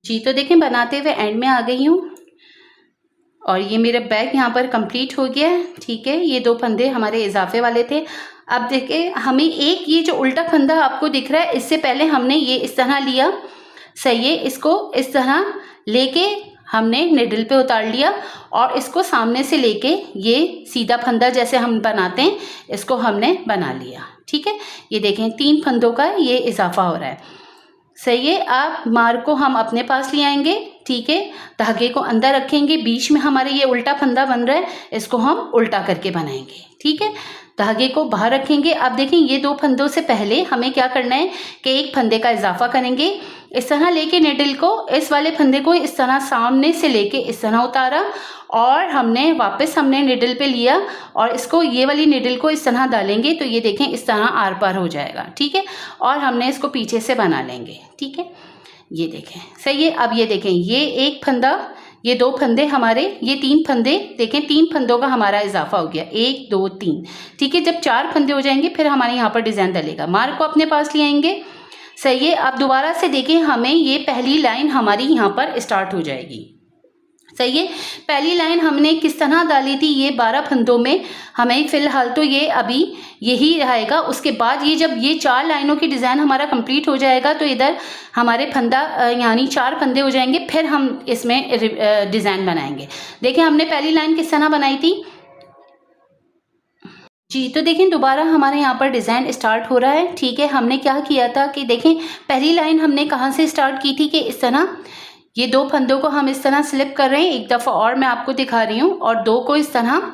जी तो देखें बनाते हुए एंड में आ गई हूँ और ये मेरा बैग यहाँ पर कंप्लीट हो गया है। ठीक है, ये 2 फंदे हमारे इजाफे वाले थे। अब देखें हमें एक ये जो उल्टा फंदा आपको दिख रहा है, इससे पहले हमने ये इस तरह लिया, सही है, इसको इस तरह लेके हमने निडल पे उतार लिया और इसको सामने से लेके ये सीधा फंदा जैसे हम बनाते हैं इसको हमने बना लिया। ठीक है, ये देखें 3 फंदों का ये इजाफा हो रहा है, सही है। अब मार्क को हम अपने पास ले आएंगे, ठीक है, धागे को अंदर रखेंगे, बीच में हमारे ये उल्टा फंदा बन रहा है, इसको हम उल्टा करके बनाएंगे। ठीक है, धागे को बाहर रखेंगे। अब देखें ये 2 फंदों से पहले हमें क्या करना है कि एक फंदे का इजाफा करेंगे, इस तरह लेके निडल को इस वाले फंदे को इस तरह सामने से लेके इस तरह उतारा और हमने वापस हमने निडल पे लिया और इसको ये वाली निडल को इस तरह डालेंगे तो ये देखें इस तरह आर पार हो जाएगा। ठीक है, और हमने इसको पीछे से बना लेंगे। ठीक है, ये देखें, सही है। अब ये देखें ये एक फंदा, ये 2 फंदे हमारे, ये 3 फंदे, देखें 3 फंदों का हमारा इजाफा हो गया, 1 2 3। ठीक है, जब 4 फंदे हो जाएंगे फिर हमारे यहाँ पर डिज़ाइन डलेगा। मार्क को अपने पास ले आएंगे, सही है। अब दोबारा से देखें हमें ये पहली लाइन हमारी यहाँ पर स्टार्ट हो जाएगी, सही है। पहली लाइन हमने किस तरह डाली थी, ये 12 फंदों में, हमें फिलहाल तो ये अभी यही रहेगा। उसके बाद ये जब ये 4 लाइनों की डिज़ाइन हमारा कंप्लीट हो जाएगा तो इधर हमारे फंदा यानी 4 फंदे हो जाएंगे, फिर हम इसमें डिज़ाइन बनाएंगे। देखिए हमने पहली लाइन किस तरह बनाई थी जी, तो देखें दोबारा हमारे यहाँ पर डिज़ाइन स्टार्ट हो रहा है। ठीक है, हमने क्या किया था कि देखें पहली लाइन हमने कहाँ से स्टार्ट की थी कि इस तरह ये 2 फंदों को हम इस तरह स्लिप कर रहे हैं, एक दफ़ा और मैं आपको दिखा रही हूँ, और 2 को इस तरह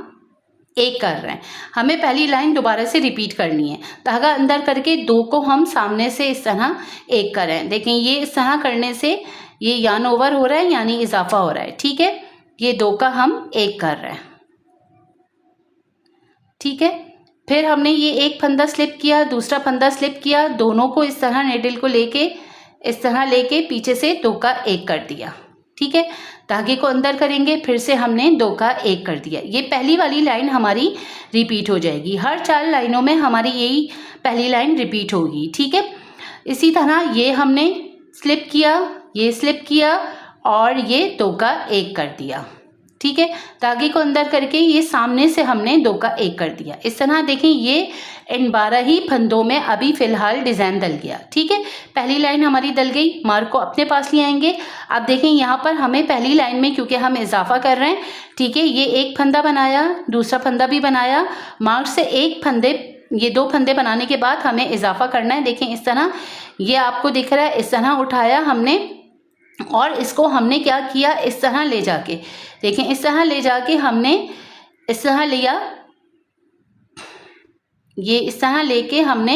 एक कर रहे हैं। हमें पहली लाइन दोबारा से रिपीट करनी है, धागा अंदर करके 2 को हम सामने से इस तरह एक कर रहे हैं। देखें ये इस तरह करने से ये यान ओवर हो रहा है यानी इजाफा हो रहा है। ठीक है, ये 2 का हम एक कर रहे हैं। ठीक है, फिर हमने ये एक फंदा स्लिप किया, दूसरा फंदा स्लिप किया, दोनों को इस तरह नेडल को लेके इस तरह लेके पीछे से 2 का एक कर दिया। ठीक है, धागे को अंदर करेंगे, फिर से हमने 2 का एक कर दिया। ये पहली वाली लाइन हमारी रिपीट हो जाएगी, हर 4 लाइनों में हमारी यही पहली लाइन रिपीट होगी। ठीक है, इसी तरह ये हमने स्लिप किया, ये स्लिप किया और ये 2 का एक कर दिया। ठीक है, धागे को अंदर करके ये सामने से हमने 2 का एक कर दिया। इस तरह देखें ये इन 12 ही फंदों में अभी फ़िलहाल डिज़ाइन डल गया। ठीक है, पहली लाइन हमारी डल गई, मार्क को अपने पास ले आएंगे। अब देखें यहाँ पर हमें पहली लाइन में क्योंकि हम इजाफा कर रहे हैं, ठीक है, ये एक फंदा बनाया, दूसरा फंदा भी बनाया, मार्क से एक फंदे, ये 2 फंदे बनाने के बाद हमें इजाफा करना है। देखें इस तरह ये आपको दिख रहा है, इस तरह उठाया हमने और इसको हमने क्या किया, इस तरह ले जाके, देखें इस तरह ले जाके हमने इस तरह लिया, ये इस तरह लेके हमने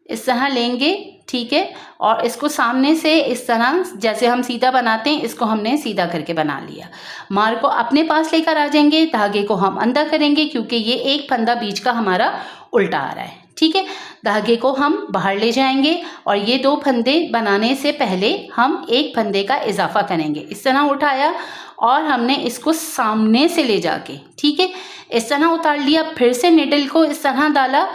इस तरह लेंगे। ठीक है, और इसको सामने से इस तरह जैसे हम सीधा बनाते हैं इसको हमने सीधा करके बना लिया। मार्क को अपने पास लेकर आ जाएंगे, धागे को हम अंदर करेंगे क्योंकि ये एक फंदा बीच का हमारा उल्टा आ रहा है। ठीक है, धागे को हम बाहर ले जाएंगे और ये 2 फंदे बनाने से पहले हम एक फंदे का इजाफा करेंगे। इस तरह उठाया और हमने इसको सामने से ले जाके, ठीक है, इस तरह उतार लिया, फिर से निडल को इस तरह डाला।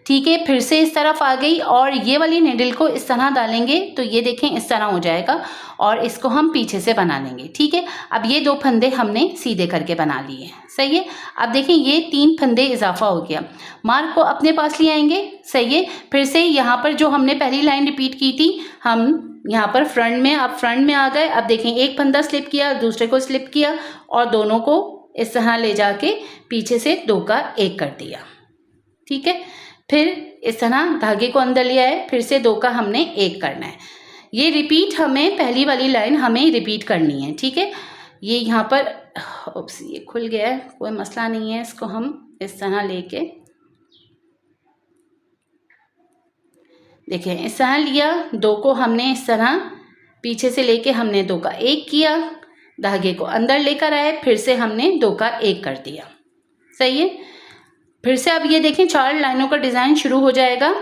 ठीक है, फिर से इस तरफ आ गई और ये वाली निडल को इस तरह डालेंगे तो ये देखें इस तरह हो जाएगा और इसको हम पीछे से बना लेंगे। ठीक है, अब ये 2 फंदे हमने सीधे करके बना लिए, सही है। अब देखें ये 3 फंदे इजाफा हो गया, मार्क को अपने पास ले आएंगे, सही है। फिर से यहाँ पर जो हमने पहली लाइन रिपीट की थी हम यहाँ पर फ्रंट में, अब फ्रंट में आ गए। अब देखें एक फंदा स्लिप किया, दूसरे को स्लिप किया और दोनों को इस तरह ले जाके पीछे से 2 का एक कर दिया। ठीक है, फिर इस तरह धागे को अंदर लिया है, फिर से 2 का हमने एक करना है। ये रिपीट हमें पहली वाली लाइन हमें रिपीट करनी है। ठीक है, ये यहाँ पर ओप्स ये खुल गया है, कोई मसला नहीं है, इसको हम इस तरह लेके देखें इस तरह लिया, 2 को हमने इस तरह पीछे से लेके हमने 2 का एक किया, धागे को अंदर लेकर आए, फिर से हमने 2 का एक कर दिया, सही है। फिर से अब ये देखें 4 लाइनों का डिज़ाइन शुरू हो जाएगा।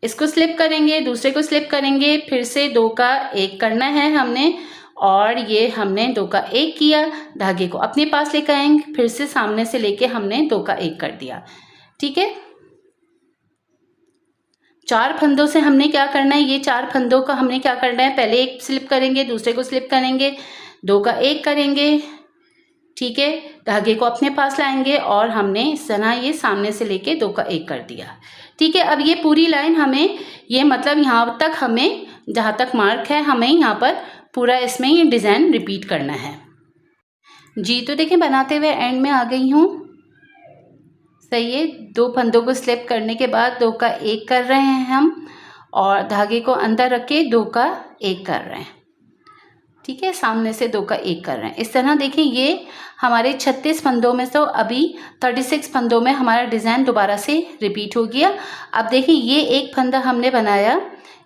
इसको स्लिप करेंगे, दूसरे को स्लिप करेंगे, फिर से 2 का एक करना है हमने और ये हमने 2 का एक किया, धागे को अपने पास लेकर आएंगे, फिर से सामने से लेके हमने 2 का एक कर दिया। ठीक है, 4 फंदों से हमने क्या करना है, ये 4 फंदों का हमने क्या करना है, पहले एक स्लिप करेंगे, दूसरे को स्लिप करेंगे, 2 का एक करेंगे, ठीक है। धागे को अपने पास लाएंगे और हमने इस तरह ये सामने से लेके 2 का एक कर दिया, ठीक है। अब ये पूरी लाइन हमें, ये मतलब यहाँ तक हमें जहाँ तक मार्क है हमें यहाँ पर पूरा इसमें ये डिज़ाइन रिपीट करना है जी। तो देखिए बनाते हुए एंड में आ गई हूँ, सही है। 2 फंदों को स्लिप करने के बाद 2 का एक कर रहे हैं हम और धागे को अंदर रख के 2 का एक कर रहे हैं, ठीक है। सामने से 2 का एक कर रहे हैं। इस तरह देखिए ये हमारे 36 फंदों में से अभी 36 फंदों में हमारा डिज़ाइन दोबारा से रिपीट हो गया। अब देखिए ये एक फंदा हमने बनाया,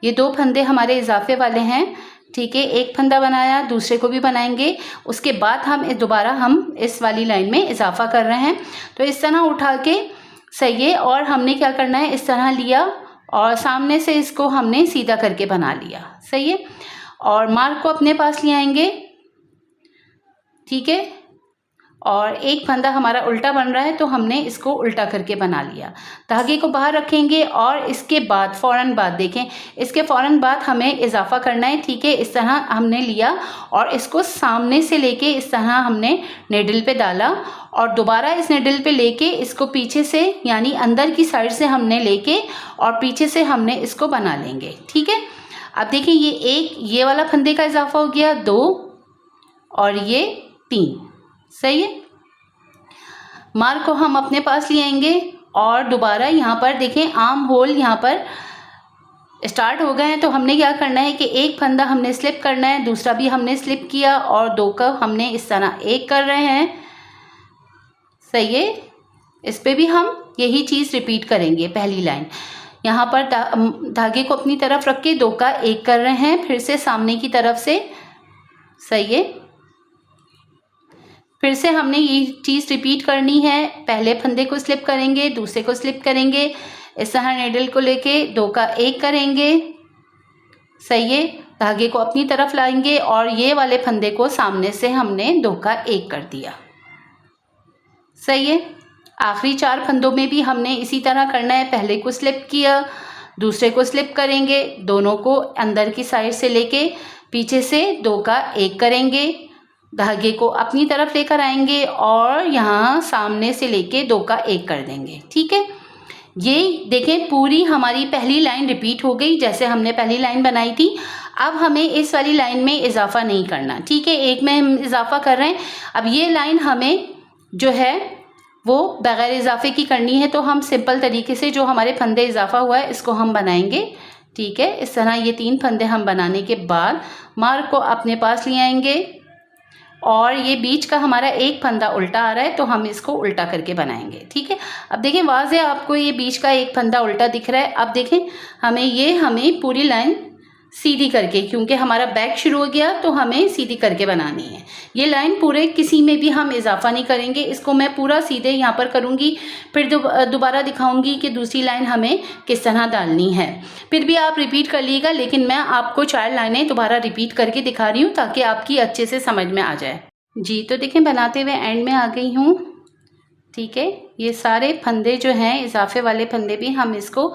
ये 2 फंदे हमारे इजाफे वाले हैं, ठीक है। एक फंदा बनाया, दूसरे को भी बनाएंगे, उसके बाद हम दोबारा हम इस वाली लाइन में इजाफा कर रहे हैं। तो इस तरह उठा के, सही है। और हमने क्या करना है, इस तरह लिया और सामने से इसको हमने सीधा करके बना लिया, सही है। और मार्क को अपने पास ले आएंगे, ठीक है। और एक फंदा हमारा उल्टा बन रहा है तो हमने इसको उल्टा करके बना लिया। धागे को बाहर रखेंगे और इसके बाद फ़ौरन बाद देखें, इसके फ़ौरन बाद हमें इजाफा करना है, ठीक है। इस तरह हमने लिया और इसको सामने से लेके इस तरह हमने निडल पे डाला और दोबारा इस निडल पे लेके इसको पीछे से यानी अंदर की साइड से हमने लेके और पीछे से हमने इसको बना लेंगे, ठीक है। अब देखिए ये एक, ये वाला फंदे का इजाफा हो गया 2 और ये 3, सही है। मार्क को हम अपने पास ले आएंगे और दोबारा यहाँ पर देखें आर्म होल यहाँ पर स्टार्ट हो गए हैं। तो हमने क्या करना है कि एक फंदा हमने स्लिप करना है, दूसरा भी हमने स्लिप किया और 2 का हमने इस तरह एक कर रहे हैं, सही है। इस पे भी हम यही चीज़ रिपीट करेंगे। पहली लाइन यहाँ पर धागे को अपनी तरफ रख के 2 का एक कर रहे हैं, फिर से सामने की तरफ से, सही है। फिर से हमने ये चीज़ रिपीट करनी है। पहले फंदे को स्लिप करेंगे, दूसरे को स्लिप करेंगे, इस तरह निडल को लेके 2 का एक करेंगे, सही है। धागे को अपनी तरफ लाएंगे और ये वाले फंदे को सामने से हमने 2 का एक कर दिया, सही है। आखिरी 4 फंदों में भी हमने इसी तरह करना है। पहले को स्लिप किया, दूसरे को स्लिप करेंगे, दोनों को अंदर की साइड से लेके पीछे से 2 का एक करेंगे, धागे को अपनी तरफ लेकर आएंगे और यहाँ सामने से लेके 2 का एक कर देंगे, ठीक है। ये देखें पूरी हमारी पहली लाइन रिपीट हो गई जैसे हमने पहली लाइन बनाई थी। अब हमें इस वाली लाइन में इजाफा नहीं करना, ठीक है। एक में हम इजाफा कर रहे हैं। अब ये लाइन हमें जो है वो बग़ैर इजाफे की करनी है, तो हम सिंपल तरीके से जो हमारे फंदे इजाफा हुआ है इसको हम बनाएंगे, ठीक है। इस तरह ये 3 फंदे हम बनाने के बाद मार्क को अपने पास ले आएंगे और ये बीच का हमारा एक फंदा उल्टा आ रहा है तो हम इसको उल्टा करके बनाएंगे, ठीक है। अब देखें वाज़े आपको ये बीच का एक फंदा उल्टा दिख रहा है। अब देखें हमें पूरी लाइन सीधी करके, क्योंकि हमारा बैक शुरू हो गया तो हमें सीधी करके बनानी है। ये लाइन पूरे किसी में भी हम इजाफा नहीं करेंगे, इसको मैं पूरा सीधे यहाँ पर करूँगी, फिर दोबारा दिखाऊंगी कि दूसरी लाइन हमें किस तरह डालनी है। फिर भी आप रिपीट कर लीजिएगा, लेकिन मैं आपको 4 लाइनें दोबारा रिपीट करके दिखा रही हूँ ताकि आपकी अच्छे से समझ में आ जाए जी। तो देखें बनाते हुए एंड में आ गई हूँ, ठीक है। ये सारे फंदे जो हैं इजाफे वाले फंदे भी हम इसको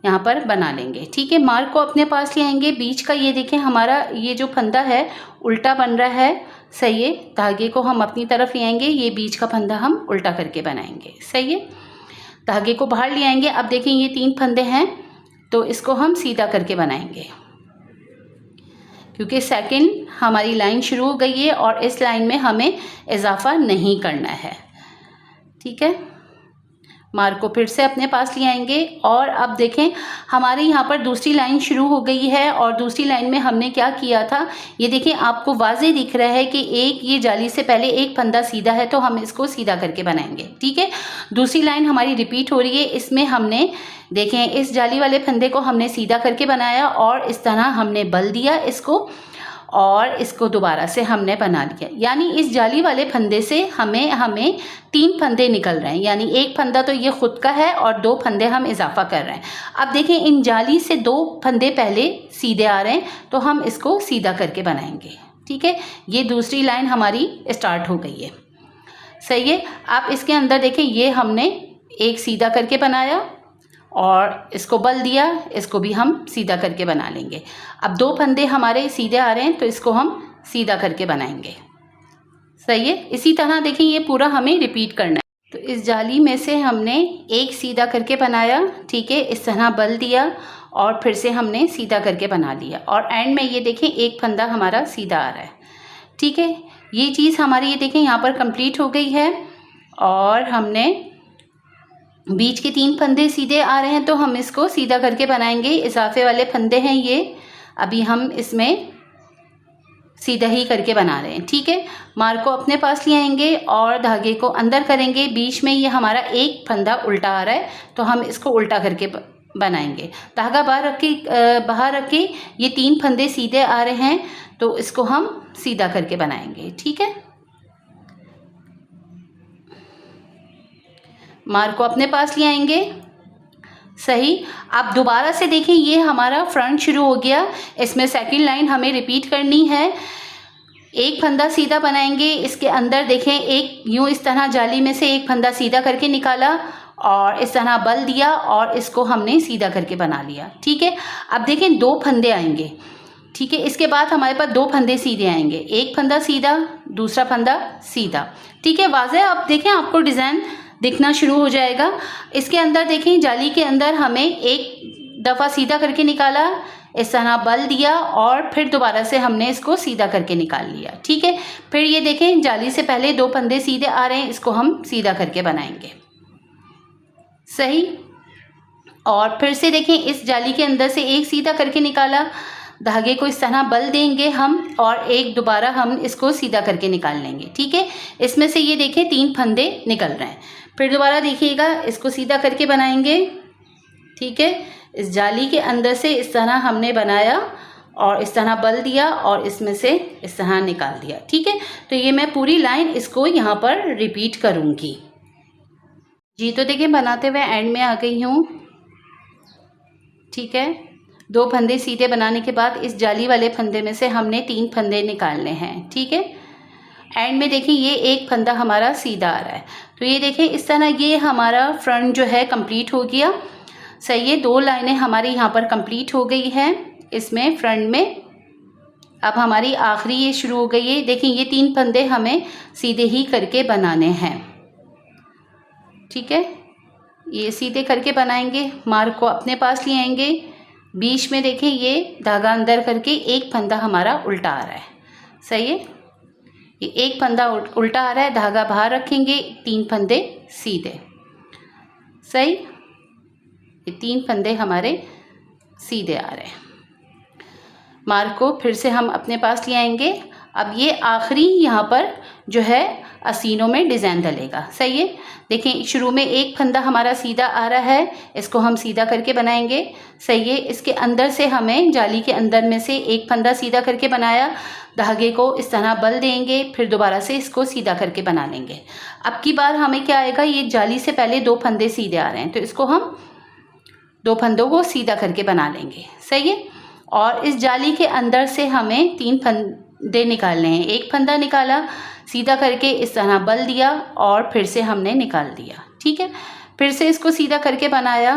यहाँ पर बना लेंगे, ठीक है। मार्क को अपने पास ले आएंगे। बीच का ये देखें हमारा ये जो फंदा है उल्टा बन रहा है, सही है। धागे को हम अपनी तरफ ले आएंगे, ये बीच का फंदा हम उल्टा करके बनाएंगे, सही है। धागे को बाहर ले आएंगे। अब देखें ये 3 फंदे हैं तो इसको हम सीधा करके बनाएंगे, क्योंकि सेकंड हमारी लाइन शुरू हो गई है और इस लाइन में हमें इजाफा नहीं करना है, ठीक है। मार्क को फिर से अपने पास ले आएंगे और अब देखें हमारे यहाँ पर दूसरी लाइन शुरू हो गई है और दूसरी लाइन में हमने क्या किया था, ये देखें आपको वाज़े दिख रहा है कि एक ये जाली से पहले एक फंदा सीधा है तो हम इसको सीधा करके बनाएंगे, ठीक है। दूसरी लाइन हमारी रिपीट हो रही है। इसमें हमने देखें इस जाली वाले फंदे को हमने सीधा करके बनाया और इस तरह हमने बल दिया इसको और इसको दोबारा से हमने बना लिया। यानी इस जाली वाले फंदे से हमें 3 फंदे निकल रहे हैं, यानी एक फंदा तो ये खुद का है और 2 फंदे हम इजाफा कर रहे हैं। अब देखें इन जाली से 2 फंदे पहले सीधे आ रहे हैं तो हम इसको सीधा करके बनाएंगे, ठीक है। ये दूसरी लाइन हमारी स्टार्ट हो गई है, सही है। आप इसके अंदर देखें ये हमने एक सीधा करके बनाया और इसको बल दिया, इसको भी हम सीधा करके बना लेंगे। अब 2 फंदे हमारे सीधे आ रहे हैं तो इसको हम सीधा करके बनाएंगे। सही है। इसी तरह देखिए ये पूरा हमें रिपीट करना है। तो इस जाली में से हमने एक सीधा करके बनाया, ठीक है, इस तरह बल दिया और फिर से हमने सीधा करके बना लिया और एंड में ये देखें एक फंदा हमारा सीधा आ रहा है, ठीक है। ये चीज़ हमारी ये देखें यहाँ पर कंप्लीट हो गई है और हमने बीच के 3 फंदे सीधे आ रहे हैं तो हम इसको सीधा करके बनाएंगे। इजाफे वाले फंदे हैं ये, अभी हम इसमें सीधा ही करके बना रहे हैं, ठीक है। मार्क को अपने पास ले आएंगे और धागे को अंदर करेंगे। बीच में ये हमारा एक फंदा उल्टा आ रहा है तो हम इसको उल्टा करके बनाएंगे। धागा बाहर रख के ये 3 फंदे सीधे आ रहे हैं तो इसको हम सीधा करके बनाएंगे, ठीक है। मार्क को अपने पास ले आएंगे। सही। अब दोबारा से देखें ये हमारा फ्रंट शुरू हो गया, इसमें सेकंड लाइन हमें रिपीट करनी है। एक फंदा सीधा बनाएंगे, इसके अंदर देखें एक यूँ इस तरह जाली में से एक फंदा सीधा करके निकाला और इस तरह बल दिया और इसको हमने सीधा करके बना लिया, ठीक है। अब देखें 2 फंदे आएंगे, ठीक है। इसके बाद हमारे पास 2 फंदे सीधे आएंगे, एक फंदा सीधा, दूसरा फंदा सीधा, ठीक है। वाज़ेह अब देखें आपको डिज़ाइन दिखना शुरू हो जाएगा। इसके अंदर देखें जाली के अंदर हमें एक दफ़ा सीधा करके निकाला, इस तरह बल दिया और फिर दोबारा से हमने इसको सीधा करके निकाल लिया, ठीक है। फिर ये देखें जाली से पहले 2 फंदे सीधे आ रहे हैं, इसको हम सीधा करके बनाएंगे। सही। और फिर से देखें इस जाली के अंदर से एक सीधा करके निकाला, धागे को इस तरह बल देंगे हम और एक दोबारा हम इसको सीधा करके निकाल लेंगे, ठीक है। इसमें से ये देखें 3 फंदे निकल रहे हैं। फिर दोबारा देखिएगा इसको सीधा करके बनाएंगे, ठीक है। इस जाली के अंदर से इस तरह हमने बनाया और इस तरह बल दिया और इसमें से इस तरह निकाल दिया, ठीक है। तो ये मैं पूरी लाइन इसको यहाँ पर रिपीट करूँगी जी। तो देखिए बनाते हुए एंड में आ गई हूँ, ठीक है। 2 फंदे सीधे बनाने के बाद इस जाली वाले फंदे में से हमने 3 फंदे निकालने हैं, ठीक है। एंड में देखिए ये एक फंदा हमारा सीधा आ रहा है तो ये देखिए इस तरह ये हमारा फ्रंट जो है कंप्लीट हो गया। सही है। 2 लाइनें हमारी यहाँ पर कंप्लीट हो गई हैं इसमें फ्रंट में। अब हमारी आखिरी ये शुरू हो गई है। देखिए ये 3 फंदे हमें सीधे ही करके बनाने हैं, ठीक है। ये सीधे करके बनाएंगे। मार्क को अपने पास ले आएंगे। बीच में देखें ये धागा अंदर करके एक फंदा हमारा उल्टा आ रहा है। सही है। ये एक फंदा उल्टा आ रहा है, धागा बाहर रखेंगे, 3 फंदे सीधे। सही। ये 3 फंदे हमारे सीधे आ रहे हैं। मार्क को फिर से हम अपने पास ले आएंगे। अब ये आखिरी यहाँ पर जो है असीनों में डिज़ाइन डलेगा। सही है। देखें शुरू में एक फंदा हमारा सीधा आ रहा है, इसको हम सीधा करके बनाएंगे। सही है। इसके अंदर से हमें जाली के अंदर में से एक फंदा सीधा करके बनाया, धागे को इस तरह बल देंगे, फिर दोबारा से इसको सीधा करके बना लेंगे। अब की बार हमें क्या आएगा, ये जाली से पहले 2 फंदे सीधे आ रहे हैं तो इसको हम 2 फंदों को सीधा करके बना लेंगे। सही है। और इस जाली के अंदर से हमें 3 फंदे निकालने हैं। एक फंदा निकाला, सीधा करके इस तरह बल दिया और फिर से हमने निकाल दिया, ठीक है। फिर से इसको सीधा करके बनाया,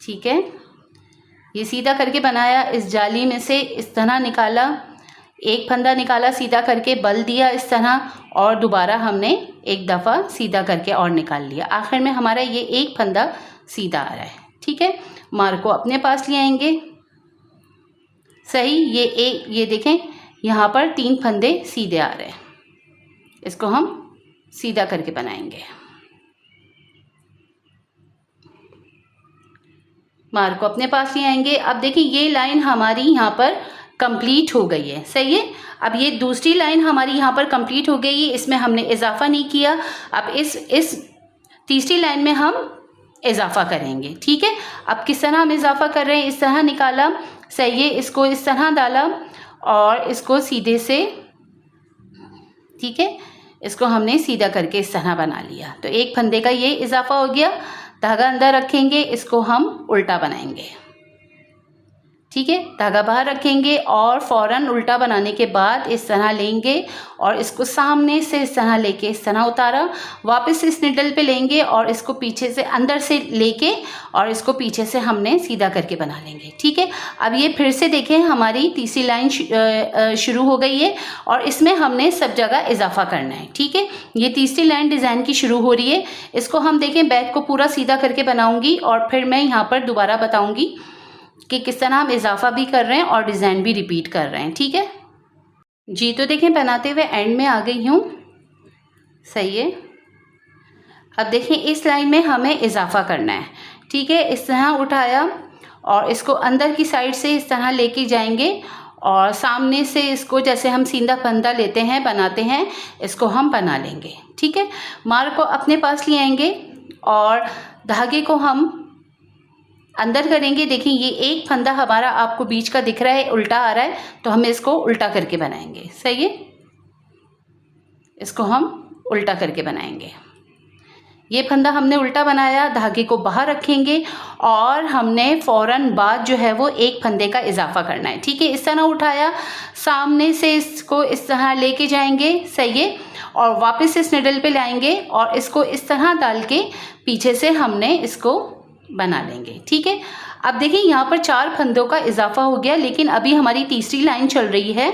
ठीक है। ये सीधा करके बनाया, इस जाली में से इस तरह निकाला, एक फंदा निकाला, सीधा करके बल दिया इस तरह और दोबारा हमने एक दफ़ा सीधा करके और निकाल लिया। आखिर में हमारा ये एक फंदा सीधा आ रहा है, ठीक है। मार्क को अपने पास ले आएंगे। सही। ये देखें यहाँ पर 3 फंदे सीधे आ रहे हैं, इसको हम सीधा करके बनाएंगे। मार्क को अपने पास ले आएंगे। अब देखिए ये लाइन हमारी यहाँ पर कंप्लीट हो गई है। सही है। अब ये दूसरी लाइन हमारी यहाँ पर कंप्लीट हो गई है, इसमें हमने इजाफा नहीं किया। अब इस तीसरी लाइन में हम इजाफा करेंगे, ठीक है। अब किस तरह हम इजाफा कर रहे हैं, इस तरह निकाला। सही है। इसको इस तरह डाला और इसको सीधे से, ठीक है, इसको हमने सीधा करके इस तरह बना लिया। तो एक फंदे का ये इजाफा हो गया। धागा अंदर रखेंगे, इसको हम उल्टा बनाएंगे, ठीक है। धागा बाहर रखेंगे और फ़ौरन उल्टा बनाने के बाद इस तरह लेंगे और इसको सामने से इस तरह लेके इस तरह उतारा, वापस इस निडल पे लेंगे और इसको पीछे से अंदर से लेके और इसको पीछे से हमने सीधा करके बना लेंगे। ठीक है। अब ये फिर से देखें हमारी तीसरी लाइन शुरू हो गई है और इसमें हमने सब जगह इजाफा करना है। ठीक है। ये तीसरी लाइन डिज़ाइन की शुरू हो रही है। इसको हम देखें बैक को पूरा सीधा करके बनाऊंगी और फिर मैं यहाँ पर दोबारा बताऊंगी कि किस तरह हम इजाफा भी कर रहे हैं और डिज़ाइन भी रिपीट कर रहे हैं। ठीक है जी। तो देखें बनाते हुए एंड में आ गई हूँ। सही है। अब देखें इस लाइन में हमें इजाफा करना है। ठीक है। इस तरह उठाया और इसको अंदर की साइड से इस तरह लेके जाएंगे और सामने से इसको जैसे हम सीधा फंदा लेते हैं बनाते हैं, इसको हम बना लेंगे। ठीक है। मार्क को अपने पास ले आएंगे और धागे को हम अंदर करेंगे। देखिए ये एक फंदा हमारा आपको बीच का दिख रहा है, उल्टा आ रहा है, तो हम इसको उल्टा करके बनाएंगे। सही है। इसको हम उल्टा करके बनाएंगे। ये फंदा हमने उल्टा बनाया, धागे को बाहर रखेंगे और हमने फ़ौरन बाद जो है वो एक फंदे का इजाफा करना है। ठीक है। इस तरह उठाया, सामने से इसको इस तरह लेके जाएंगे। सही है। और वापस इस निडल पे लाएंगे और इसको इस तरह डाल के पीछे से हमने इसको बना लेंगे। ठीक है। अब देखिए यहाँ पर 4 फंदों का इजाफा हो गया, लेकिन अभी हमारी तीसरी लाइन चल रही है।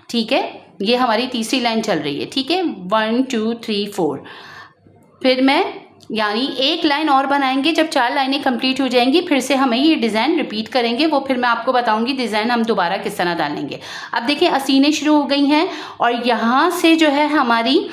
ठीक है। ये हमारी तीसरी लाइन चल रही है। ठीक है। 1 2 3 4। फिर मैं यानी एक लाइन और बनाएंगे। जब 4 लाइनें कंप्लीट हो जाएंगी फिर से हमें ये डिज़ाइन रिपीट करेंगे। वो फिर मैं आपको बताऊंगी डिज़ाइन हम दोबारा किस तरह डालेंगे। अब देखिए आसीनें शुरू हो गई हैं और यहाँ से जो है हमारी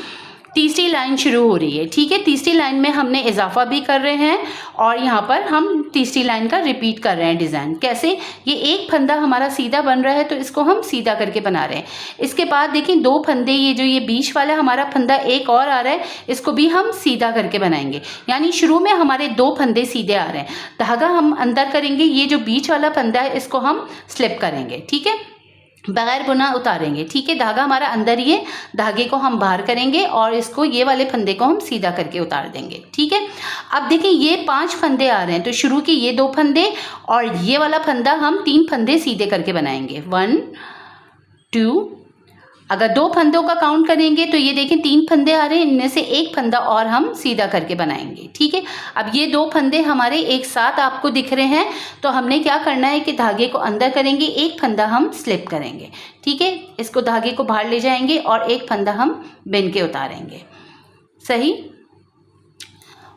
तीसरी लाइन शुरू हो रही है। ठीक है। तीसरी लाइन में हमने इजाफा भी कर रहे हैं और यहाँ पर हम तीसरी लाइन का रिपीट कर रहे हैं डिज़ाइन। कैसे? ये एक फंदा हमारा सीधा बन रहा है तो इसको हम सीधा करके बना रहे हैं। इसके बाद देखिए 2 फंदे, ये जो ये बीच वाला हमारा फंदा एक और आ रहा है, इसको भी हम सीधा करके बनाएंगे। यानी शुरू में हमारे 2 फंदे सीधे आ रहे हैं, धागा हम अंदर करेंगे, ये जो बीच वाला फंदा है इसको हम स्लिप करेंगे। ठीक है। बगैर बुना उतारेंगे। ठीक है। धागा हमारा अंदर ही है, धागे को हम बाहर करेंगे और इसको ये वाले फंदे को हम सीधा करके उतार देंगे। ठीक है। अब देखिए ये 5 फंदे आ रहे हैं तो शुरू के ये 2 फंदे और ये वाला फंदा हम 3 फंदे सीधे करके बनाएंगे। 1 2। अगर 2 फंदों का काउंट करेंगे तो ये देखें 3 फंदे आ रहे हैं, इनमें से एक फंदा और हम सीधा करके बनाएंगे। ठीक है। अब ये 2 फंदे हमारे एक साथ आपको दिख रहे हैं तो हमने क्या करना है कि धागे को अंदर करेंगे, एक फंदा हम स्लिप करेंगे। ठीक है। इसको धागे को बाहर ले जाएंगे और एक फंदा हम बिन के उतारेंगे। सही।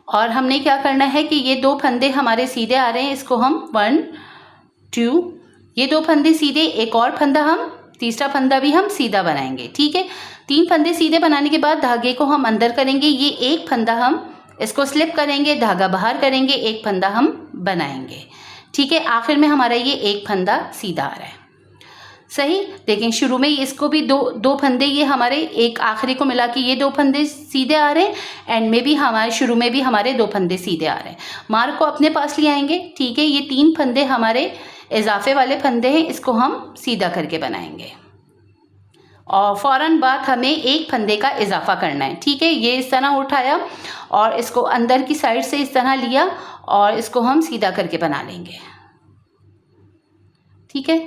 और हमने क्या करना है कि ये 2 फंदे हमारे सीधे आ रहे हैं, इसको हम 1 2, ये 2 फंदे सीधे, एक और फंदा हम, तीसरा फंदा भी हम सीधा बनाएंगे। ठीक है। 3 फंदे सीधे बनाने के बाद धागे को हम अंदर करेंगे, ये एक फंदा हम इसको स्लिप करेंगे, धागा बाहर करेंगे, एक फंदा हम बनाएंगे। ठीक है। आखिर में हमारा ये एक फंदा सीधा आ रहा है। सही। देखें शुरू में इसको भी दो फंदे, ये हमारे एक आखिरी को मिला के ये 2 फंदे सीधे आ रहे हैं, एंड में भी हमारे शुरू में भी हमारे 2 फंदे सीधे आ रहे हैं। मार्क को अपने पास ले आएंगे। ठीक है। ये 3 फंदे हमारे इजाफे वाले फंदे हैं, इसको हम सीधा करके बनाएंगे और फ़ौरन बाद हमें एक फंदे का इजाफा करना है। ठीक है। ये इस तरह उठाया और इसको अंदर की साइड से इस तरह लिया और इसको हम सीधा करके बना लेंगे। ठीक है।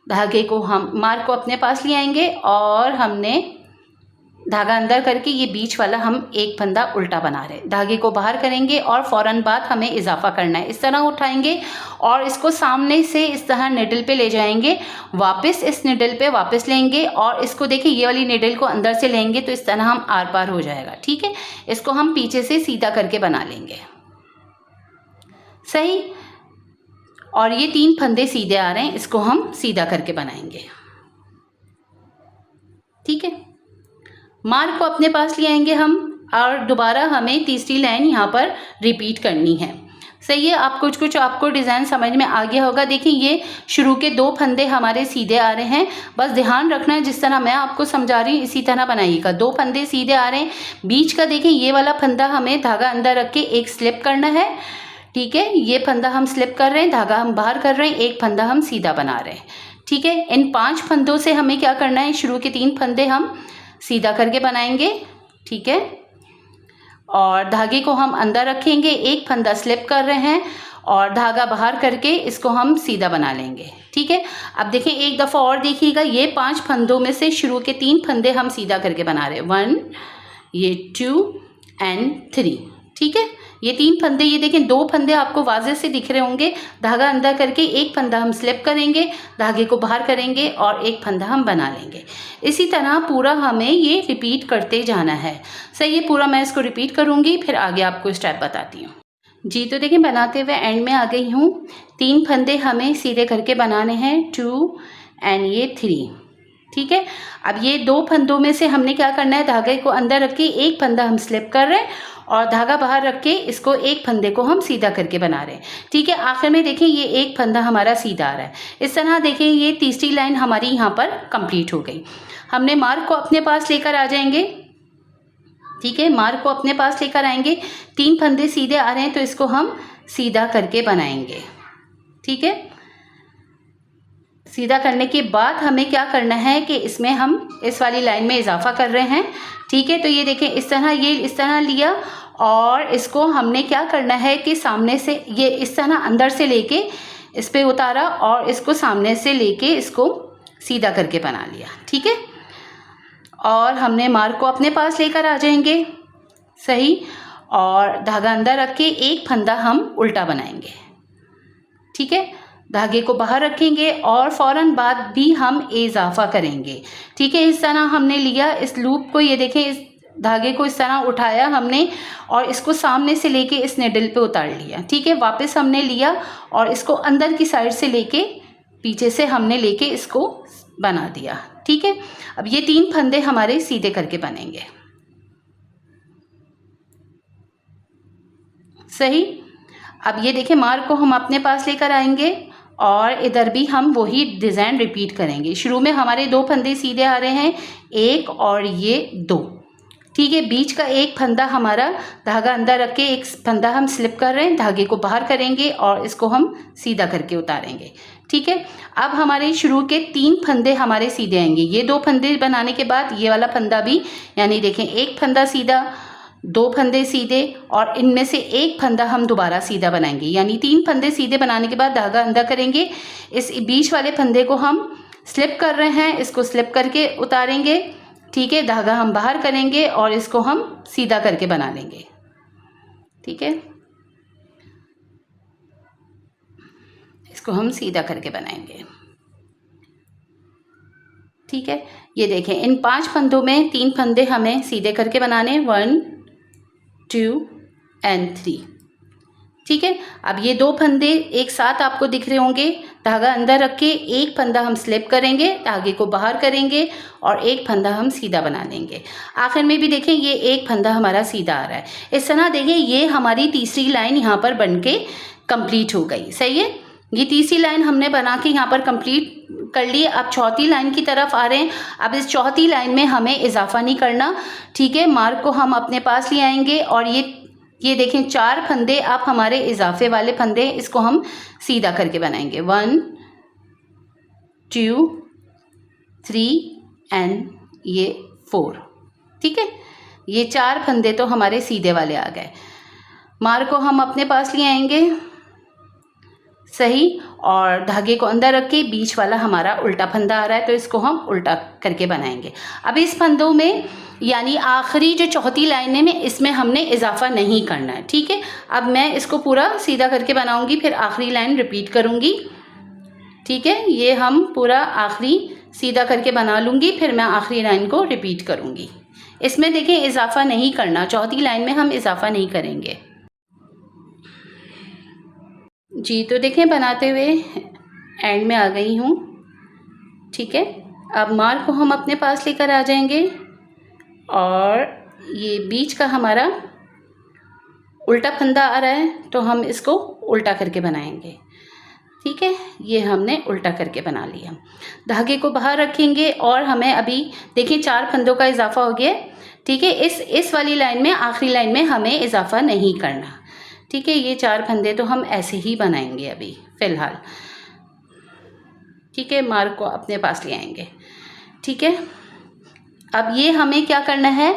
धागे को हम मार्क को अपने पास ले आएंगे और हमने धागा अंदर करके ये बीच वाला हम एक फंदा उल्टा बना रहे हैं, धागे को बाहर करेंगे और फ़ौरन बाद हमें इजाफा करना है। इस तरह उठाएंगे और इसको सामने से इस तरह निडल पे ले जाएंगे, वापस इस निडल पे वापस लेंगे और इसको देखिए ये वाली निडल को अंदर से लेंगे तो इस तरह हम आर पार हो जाएगा। ठीक है। इसको हम पीछे से सीधा करके बना लेंगे। सही। और ये 3 फंदे सीधे आ रहे हैं, इसको हम सीधा करके बनाएंगे। ठीक है। मार्क को अपने पास ले आएंगे हम और दोबारा हमें तीसरी लाइन यहाँ पर रिपीट करनी है। सही है। आप कुछ आपको डिज़ाइन समझ में आ गया होगा। देखिए ये शुरू के 2 फंदे हमारे सीधे आ रहे हैं, बस ध्यान रखना है जिस तरह मैं आपको समझा रही हूँ इसी तरह बनाइएगा। 2 फंदे सीधे आ रहे हैं, बीच का देखिए ये वाला फंदा हमें धागा अंदर रख के एक स्लिप करना है। ठीक है। ये फंदा हम स्लिप कर रहे हैं, धागा हम बाहर कर रहे हैं, एक फंदा हम सीधा बना रहे हैं। ठीक है। इन 5 फंदों से हमें क्या करना है, शुरू के 3 फंदे हम सीधा करके बनाएंगे। ठीक है। और धागे को हम अंदर रखेंगे, एक फंदा स्लिप कर रहे हैं और धागा बाहर करके इसको हम सीधा बना लेंगे। ठीक है, अब देखें एक दफ़ा और देखिएगा, ये 5 फंदों में से शुरू के 3 फंदे हम सीधा करके बना रहे हैं, 1, ये 2 एंड 3। ठीक है, ये 3 फंदे, ये देखें 2 फंदे आपको वाज़े से दिख रहे होंगे, धागा अंदर करके एक फंदा हम स्लिप करेंगे, धागे को बाहर करेंगे और एक फंदा हम बना लेंगे। इसी तरह पूरा हमें ये रिपीट करते जाना है। सही है, पूरा मैं इसको रिपीट करूँगी, फिर आगे आपको स्टेप बताती हूँ। जी, तो देखिए बनाते हुए एंड में आ गई हूँ। 3 फंदे हमें सीधे करके बनाने हैं, 2 एंड ये 3। ठीक है, अब ये 2 फंदों में से हमने क्या करना है, धागे को अंदर रख के एक फंदा हम स्लिप कर रहे हैं और धागा बाहर रख के इसको एक फंदे को हम सीधा करके बना रहे हैं। ठीक है, आखिर में देखें ये एक फंदा हमारा सीधा आ रहा है। इस तरह देखें ये तीसरी लाइन हमारी यहाँ पर कंप्लीट हो गई। हमने मार्क को अपने पास लेकर आ जाएंगे। ठीक है, मार्क को अपने पास लेकर आएंगे, 3 फंदे सीधे आ रहे हैं तो इसको हम सीधा करके बनाएंगे। ठीक है, सीधा करने के बाद हमें क्या करना है कि इसमें हम इस वाली लाइन में इजाफा कर रहे हैं। ठीक है, तो ये देखें इस तरह, ये इस तरह लिया और इसको हमने क्या करना है कि सामने से ये इस तरह अंदर से लेके इस पे उतारा और इसको सामने से लेके इसको सीधा करके बना लिया। ठीक है, और हमने मार्क को अपने पास लेकर आ जाएंगे। सही, और धागा अंदर रख के एक फंदा हम उल्टा बनाएंगे। ठीक है, धागे को बाहर रखेंगे और फ़ौरन बाद भी हम इजाफा करेंगे। ठीक है, इस तरह हमने लिया इस लूप को, ये देखें इस धागे को इस तरह उठाया हमने और इसको सामने से लेके इस निडल पे उतार लिया। ठीक है, वापस हमने लिया और इसको अंदर की साइड से लेके पीछे से हमने लेके इसको बना दिया। ठीक है, अब ये 3 फंदे हमारे सीधे करके बनेंगे। सही, अब ये देखें मार्क को हम अपने पास लेकर आएंगे और इधर भी हम वही डिज़ाइन रिपीट करेंगे। शुरू में हमारे 2 फंदे सीधे आ रहे हैं, 1 और ये 2। ठीक है, बीच का एक फंदा हमारा धागा अंदर रख के एक फंदा हम स्लिप कर रहे हैं, धागे को बाहर करेंगे और इसको हम सीधा करके उतारेंगे। ठीक है, अब हमारे शुरू के 3 फंदे हमारे सीधे आएंगे। ये 2 फंदे बनाने के बाद ये वाला फंदा भी, यानी देखें एक फंदा सीधा, 2 फंदे सीधे और इनमें से एक फंदा हम दोबारा सीधा बनाएंगे, यानी 3 फंदे सीधे बनाने के बाद धागा अंदर करेंगे, इस बीच वाले फंदे को हम स्लिप कर रहे हैं, इसको स्लिप करके उतारेंगे। ठीक है, धागा हम बाहर करेंगे और इसको हम सीधा करके बना लेंगे। ठीक है, इसको हम सीधा करके बनाएंगे। ठीक है, ये देखें इन 5 फंदों में 3 फंदे हमें सीधे करके बनाने, 1, 2 एंड 3। ठीक है, अब ये 2 फंदे एक साथ आपको दिख रहे होंगे, धागा अंदर रख के एक फंदा हम स्लिप करेंगे, धागे को बाहर करेंगे और एक फंदा हम सीधा बना लेंगे। आखिर में भी देखें ये एक फंदा हमारा सीधा आ रहा है। इस तरह देखें ये हमारी तीसरी लाइन यहाँ पर बन के कंप्लीट हो गई। सही है, ये तीसरी लाइन हमने बना के यहाँ पर कंप्लीट कर ली। अब चौथी लाइन की तरफ आ रहे हैं। अब इस चौथी लाइन में हमें इजाफा नहीं करना। ठीक है, मार्क को हम अपने पास ले आएंगे और ये देखें 4 फंदे आप हमारे इजाफे वाले फंदे, इसको हम सीधा करके बनाएंगे, 1, 2, 3 एंड ये 4। ठीक है, ये 4 फंदे तो हमारे सीधे वाले आ गए। मार्क को हम अपने पास ले आएंगे। सही, और धागे को अंदर रख के बीच वाला हमारा उल्टा फंदा आ रहा है तो इसको हम उल्टा करके बनाएंगे। अब इस फंदों में यानी आखिरी जो चौथी लाइन में इसमें हमने इजाफा नहीं करना है। ठीक है, अब मैं इसको पूरा सीधा करके बनाऊंगी, फिर आखिरी लाइन रिपीट करूंगी। ठीक है, ये हम पूरा आखिरी सीधा करके बना लूँगी, फिर मैं आखिरी लाइन को रिपीट करूँगी। इसमें देखें इजाफा नहीं करना, चौथी लाइन में हम इजाफा नहीं करेंगे। जी, तो देखें बनाते हुए एंड में आ गई हूँ। ठीक है, अब मार्क को हम अपने पास लेकर आ जाएंगे और ये बीच का हमारा उल्टा फंदा आ रहा है तो हम इसको उल्टा करके बनाएंगे। ठीक है, ये हमने उल्टा करके बना लिया। धागे को बाहर रखेंगे और हमें अभी देखिए 4 फंदों का इजाफा हो गया। ठीक है, इस वाली लाइन में आखिरी लाइन में हमें इजाफा नहीं करना। ठीक है, ये 4 फंदे तो हम ऐसे ही बनाएंगे अभी फ़िलहाल। ठीक है, मार्क को अपने पास ले आएंगे। ठीक है, अब ये हमें क्या करना है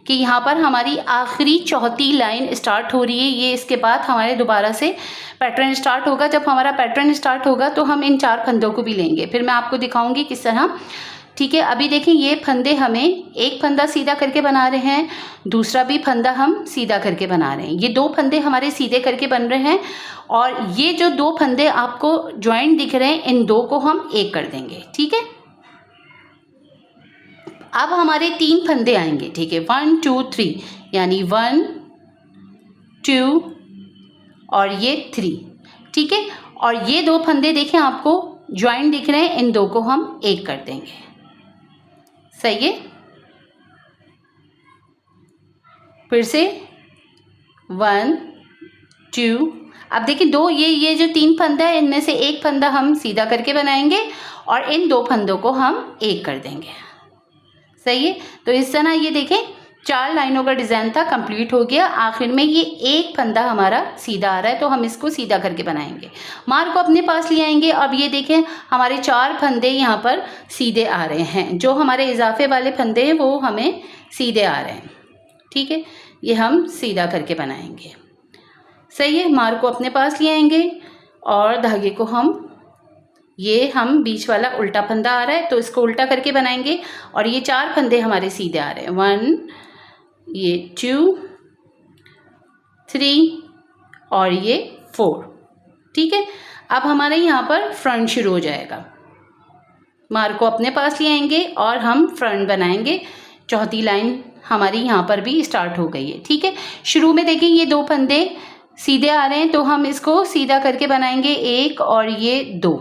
कि यहाँ पर हमारी आखिरी चौथी लाइन स्टार्ट हो रही है। ये इसके बाद हमारे दोबारा से पैटर्न स्टार्ट होगा। जब हमारा पैटर्न स्टार्ट होगा तो हम इन 4 फंदों को भी लेंगे, फिर मैं आपको दिखाऊंगी किस तरह। ठीक है, अभी देखिए ये फंदे हमें एक फंदा सीधा करके बना रहे हैं, दूसरा भी फंदा हम सीधा करके बना रहे हैं। ये 2 फंदे हमारे सीधे करके बन रहे हैं और ये जो 2 फंदे आपको ज्वाइंट दिख रहे हैं, इन 2 को हम एक कर देंगे। ठीक है, अब हमारे 3 फंदे आएंगे। ठीक है, 1 2 3, यानी 1 2 और ये 3। ठीक है, और ये 2 फंदे देखें आपको ज्वाइंट दिख रहे हैं, इन 2 को हम एक कर देंगे। सही है, फिर से 1 2। अब देखिए 2 ये जो 3 फंदा है, इनमें से एक फंदा हम सीधा करके बनाएंगे और इन 2 फंदों को हम एक कर देंगे। सही है, तो इस तरह ये देखें 4 लाइनों का डिज़ाइन था, कंप्लीट हो गया। आखिर में ये एक फंदा हमारा सीधा आ रहा है, तो हम इसको सीधा करके बनाएंगे। मार्क को अपने पास ले आएंगे। अब ये देखें हमारे 4 फंदे यहाँ पर सीधे आ रहे हैं। जो हमारे इजाफे वाले फंदे हैं वो हमें सीधे आ रहे हैं। ठीक है, ये हम सीधा करके बनाएंगे। सही है, मार्क को अपने पास ले आएंगे और धागे को हम बीच वाला उल्टा फंदा आ रहा है तो इसको उल्टा करके बनाएंगे और ये 4 फंदे हमारे सीधे आ रहे हैं। 1, ये 2 3 और ये 4। ठीक है, अब हमारे यहाँ पर फ्रंट शुरू हो जाएगा। मार्क को अपने पास ले आएंगे और हम फ्रंट बनाएंगे। चौथी लाइन हमारी यहाँ पर भी स्टार्ट हो गई है। ठीक है, शुरू में देखिए ये 2 फंदे सीधे आ रहे हैं तो हम इसको सीधा करके बनाएंगे, 1 और ये 2,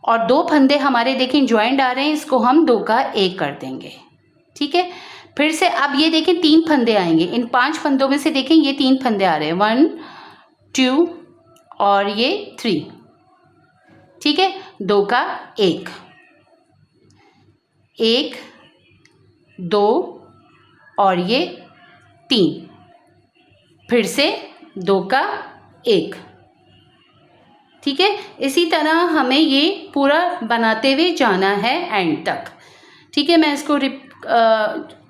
और 2 फंदे हमारे देखें ज्वाइंट आ रहे हैं, इसको हम 2 का 1 कर देंगे। ठीक है, फिर से अब ये देखें 3 फंदे आएंगे। इन 5 फंदों में से देखें ये 3 फंदे आ रहे हैं, 1 2 और ये 3। ठीक है, 2 का 1 1 2 और ये 3, फिर से 2 का 1। ठीक है, इसी तरह हमें ये पूरा बनाते हुए जाना है एंड तक। ठीक है, मैं इसको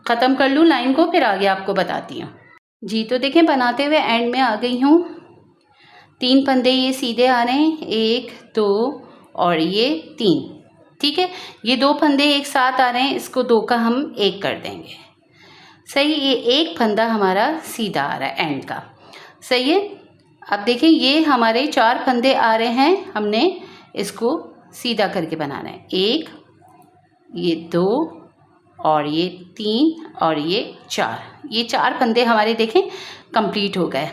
ख़त्म कर लूँ लाइन को, फिर आगे आपको बताती हूँ। जी, तो देखें बनाते हुए एंड में आ गई हूँ। 3 फंदे ये सीधे आ रहे हैं, 1 2 और ये 3। ठीक है, ये 2 फंदे एक साथ आ रहे हैं, इसको 2 का हम 1 कर देंगे। सही, ये एक फंदा हमारा सीधा आ रहा है एंड का। सही है, अब देखें ये हमारे 4 फंदे आ रहे हैं, हमने इसको सीधा करके बनाना है। 1 ये 2 और ये 3 और ये 4। ये 4 फंदे हमारे देखें कंप्लीट हो गए।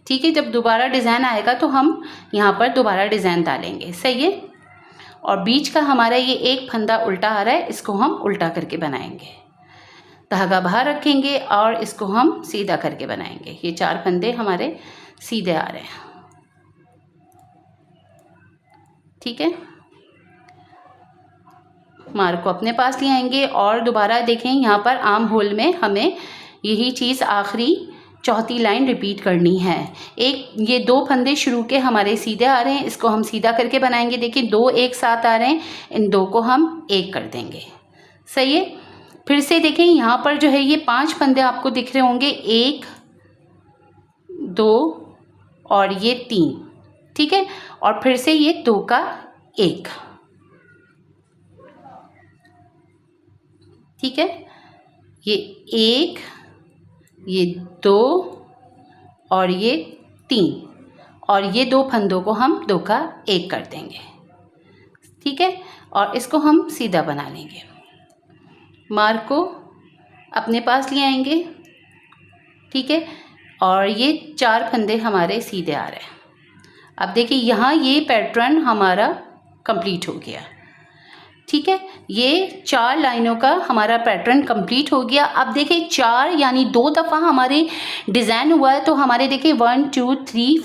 ठीक है, जब दोबारा डिज़ाइन आएगा तो हम यहाँ पर दोबारा डिज़ाइन डालेंगे। सही है, और बीच का हमारा ये एक फंदा उल्टा आ रहा है, इसको हम उल्टा करके बनाएंगे। धागा बाहर रखेंगे और इसको हम सीधा करके बनाएंगे। ये 4 फंदे हमारे सीधे आ रहे हैं। ठीक है, मार्क को अपने पास ले आएंगे और दोबारा देखें यहाँ पर आर्म होल में हमें यही चीज़ आखिरी चौथी लाइन रिपीट करनी है। ये 2 फंदे शुरू के हमारे सीधे आ रहे हैं, इसको हम सीधा करके बनाएंगे। देखिए 2 एक साथ आ रहे हैं, इन 2 को हम 1 कर देंगे। सही है, फिर से देखें यहाँ पर जो है ये 5 फंदे आपको दिख रहे होंगे, 1 2 और ये 3। ठीक है, और फिर से ये 2 का 1। ठीक है, ये 1 ये 2 और ये 3 और ये 2 फंदों को हम 2 का 1 कर देंगे। ठीक है, और इसको हम सीधा बना लेंगे। मार्क को अपने पास ले आएंगे। ठीक है, और ये 4 फंदे हमारे सीधे आ रहे हैं। अब देखिए यहाँ ये पैटर्न हमारा कंप्लीट हो गया। ठीक है, ये 4 लाइनों का हमारा पैटर्न कंप्लीट हो गया। अब देखिए 4 यानी 2 दफ़ा हमारे डिज़ाइन हुआ है, तो हमारे देखिए 1 2 3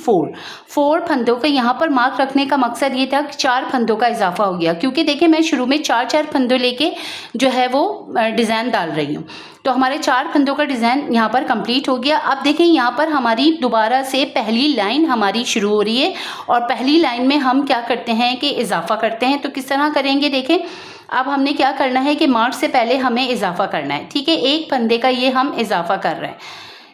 4 फंदों का यहाँ पर मार्क रखने का मकसद ये था कि 4 फंदों का इजाफा हो गया, क्योंकि देखिए मैं शुरू में 4 फंदों लेके जो है वो डिज़ाइन डाल रही हूँ। तो हमारे 4 फंदों का डिज़ाइन यहाँ पर कंप्लीट हो गया। अब देखें यहाँ पर हमारी दोबारा से पहली लाइन हमारी शुरू हो रही है और पहली लाइन में हम क्या करते हैं कि इजाफा करते हैं। तो किस तरह करेंगे, देखें अब हमने क्या करना है कि मार्क से पहले हमें इजाफा करना है, ठीक है। एक फंदे का ये हम इजाफा कर रहे हैं,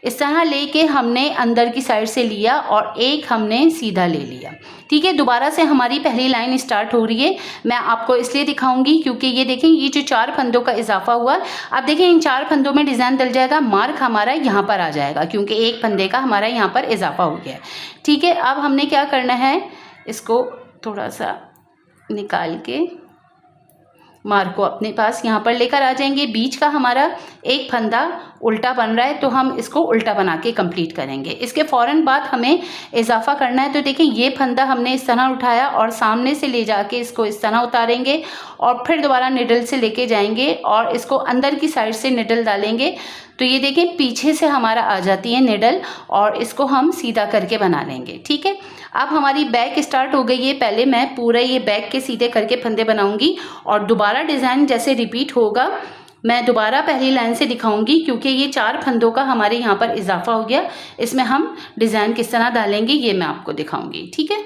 इस तरह लेके हमने अंदर की साइड से लिया और एक हमने सीधा ले लिया, ठीक है। दोबारा से हमारी पहली लाइन स्टार्ट हो रही है। मैं आपको इसलिए दिखाऊंगी क्योंकि ये देखें, ये जो 4 फंदों का इजाफा हुआ, अब देखें इन 4 फंदों में डिज़ाइन डल जाएगा, मार्क हमारा यहाँ पर आ जाएगा क्योंकि एक फंदे का हमारा यहाँ पर इजाफा हो गया है, ठीक है। अब हमने क्या करना है, इसको थोड़ा सा निकाल के मार्क को अपने पास यहाँ पर लेकर आ जाएंगे। बीच का हमारा एक फंदा उल्टा बन रहा है तो हम इसको उल्टा बना के कंप्लीट करेंगे। इसके फ़ौरन बाद हमें इजाफा करना है, तो देखें ये फंदा हमने इस तरह उठाया और सामने से ले जाके इसको इस तरह उतारेंगे और फिर दोबारा निडल से लेके जाएंगे और इसको अंदर की साइड से निडल डालेंगे, तो ये देखें पीछे से हमारा आ जाती है निडल और इसको हम सीधा करके बना लेंगे, ठीक है। अब हमारी बैक स्टार्ट हो गई है। पहले मैं पूरा ये बैक के सीधे करके फंदे बनाऊंगी और दोबारा डिज़ाइन जैसे रिपीट होगा मैं दोबारा पहली लाइन से दिखाऊंगी क्योंकि ये 4 फंदों का हमारे यहाँ पर इजाफा हो गया। इसमें हम डिज़ाइन किस तरह डालेंगे ये मैं आपको दिखाऊंगी, ठीक है।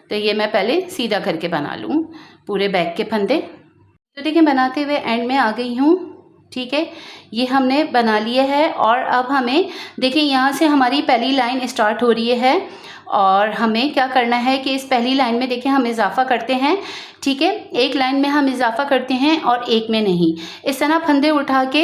तो ये मैं पहले सीधा करके बना लूँ पूरे बैक के फंदे। तो देखिए बनाते हुए एंड में आ गई हूँ, ठीक है। ये हमने बना लिया है और अब हमें देखिए यहाँ से हमारी पहली लाइन स्टार्ट हो रही है और हमें क्या करना है कि इस पहली लाइन में देखिए हम इजाफा करते हैं, ठीक है। एक लाइन में हम इजाफा करते हैं और एक में नहीं। इस तरह फंदे उठा के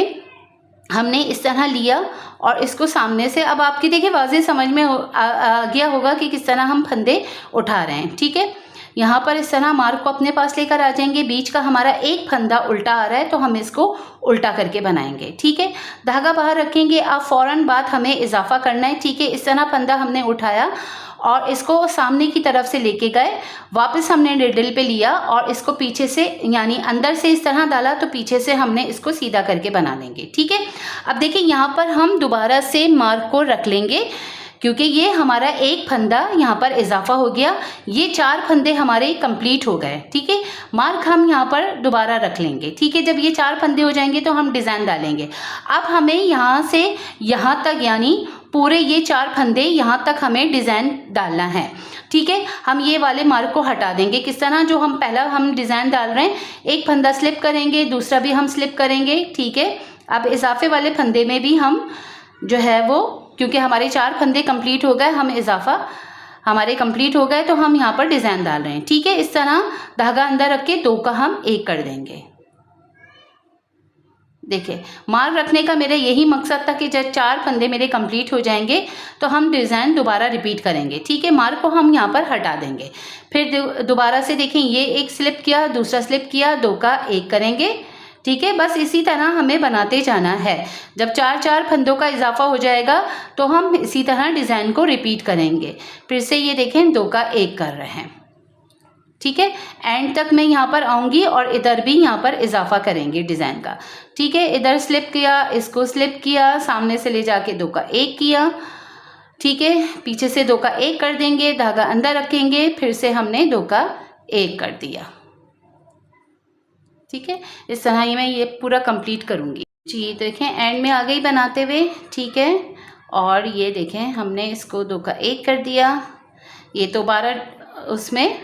हमने इस तरह लिया और इसको सामने से, अब आपकी देखिए वाज़ेह समझ में आ गया होगा कि किस तरह हम फंदे उठा रहे हैं, ठीक है। यहाँ पर इस तरह मार्क को अपने पास लेकर आ जाएंगे। बीच का हमारा एक फंदा उल्टा आ रहा है तो हम इसको उल्टा करके बनाएंगे, ठीक है। धागा बाहर रखेंगे। अब फ़ौरन बाद हमें इजाफा करना है, ठीक है। इस तरह फंदा हमने उठाया और इसको सामने की तरफ से लेके गए, वापस हमने निडल पे लिया और इसको पीछे से यानी अंदर से इस तरह डाला तो पीछे से हमने इसको सीधा करके बना लेंगे, ठीक है। अब देखिए यहाँ पर हम दोबारा से मार्क को रख लेंगे क्योंकि ये हमारा एक फंदा यहाँ पर इजाफा हो गया। ये 4 फंदे हमारे कंप्लीट हो गए, ठीक है। मार्क हम यहाँ पर दोबारा रख लेंगे, ठीक है। जब ये 4 फंदे हो जाएंगे तो हम डिज़ाइन डालेंगे। अब हमें यहाँ से यहाँ तक यानी पूरे ये 4 फंदे यहाँ तक हमें डिज़ाइन डालना है, ठीक है। हम ये वाले मार्क को हटा देंगे। किस तरह, जो हम पहला हम डिज़ाइन डाल रहे हैं, एक फंदा स्लिप करेंगे, दूसरा भी हम स्लिप करेंगे, ठीक है। अब इजाफे वाले फंदे में भी हम जो है वो, क्योंकि हमारे 4 फंदे कंप्लीट हो गए, हम इजाफा हमारे कंप्लीट हो गए तो हम यहाँ पर डिज़ाइन डाल रहे हैं, ठीक है। इस तरह धागा अंदर रख के 2 का हम 1 कर देंगे। देखिए मार्क रखने का मेरा यही मकसद था कि जब 4 फंदे मेरे कंप्लीट हो जाएंगे तो हम डिज़ाइन दोबारा रिपीट करेंगे, ठीक है। मार्क को हम यहाँ पर हटा देंगे। फिर दोबारा से देखें, ये एक स्लिप किया, दूसरा स्लिप किया, 2 का 1 करेंगे, ठीक है। बस इसी तरह हमें बनाते जाना है। जब 4 फंदों का इजाफा हो जाएगा तो हम इसी तरह डिज़ाइन को रिपीट करेंगे। फिर से ये देखें 2 का 1 कर रहे हैं, ठीक है। एंड तक मैं यहाँ पर आऊँगी और इधर भी यहाँ पर इजाफा करेंगे डिज़ाइन का, ठीक है। इधर स्लिप किया, इसको स्लिप किया, सामने से ले जाके 2 का 1 किया, ठीक है। पीछे से 2 का 1 कर देंगे, धागा अंदर रखेंगे, फिर से हमने 2 का 1 कर दिया, ठीक है। इस तरह ही मैं ये पूरा कंप्लीट करूँगी जी। देखें एंड में आ गई बनाते हुए, ठीक है। और ये देखें हमने इसको 2 का 1 कर दिया, ये दोबारा उसमें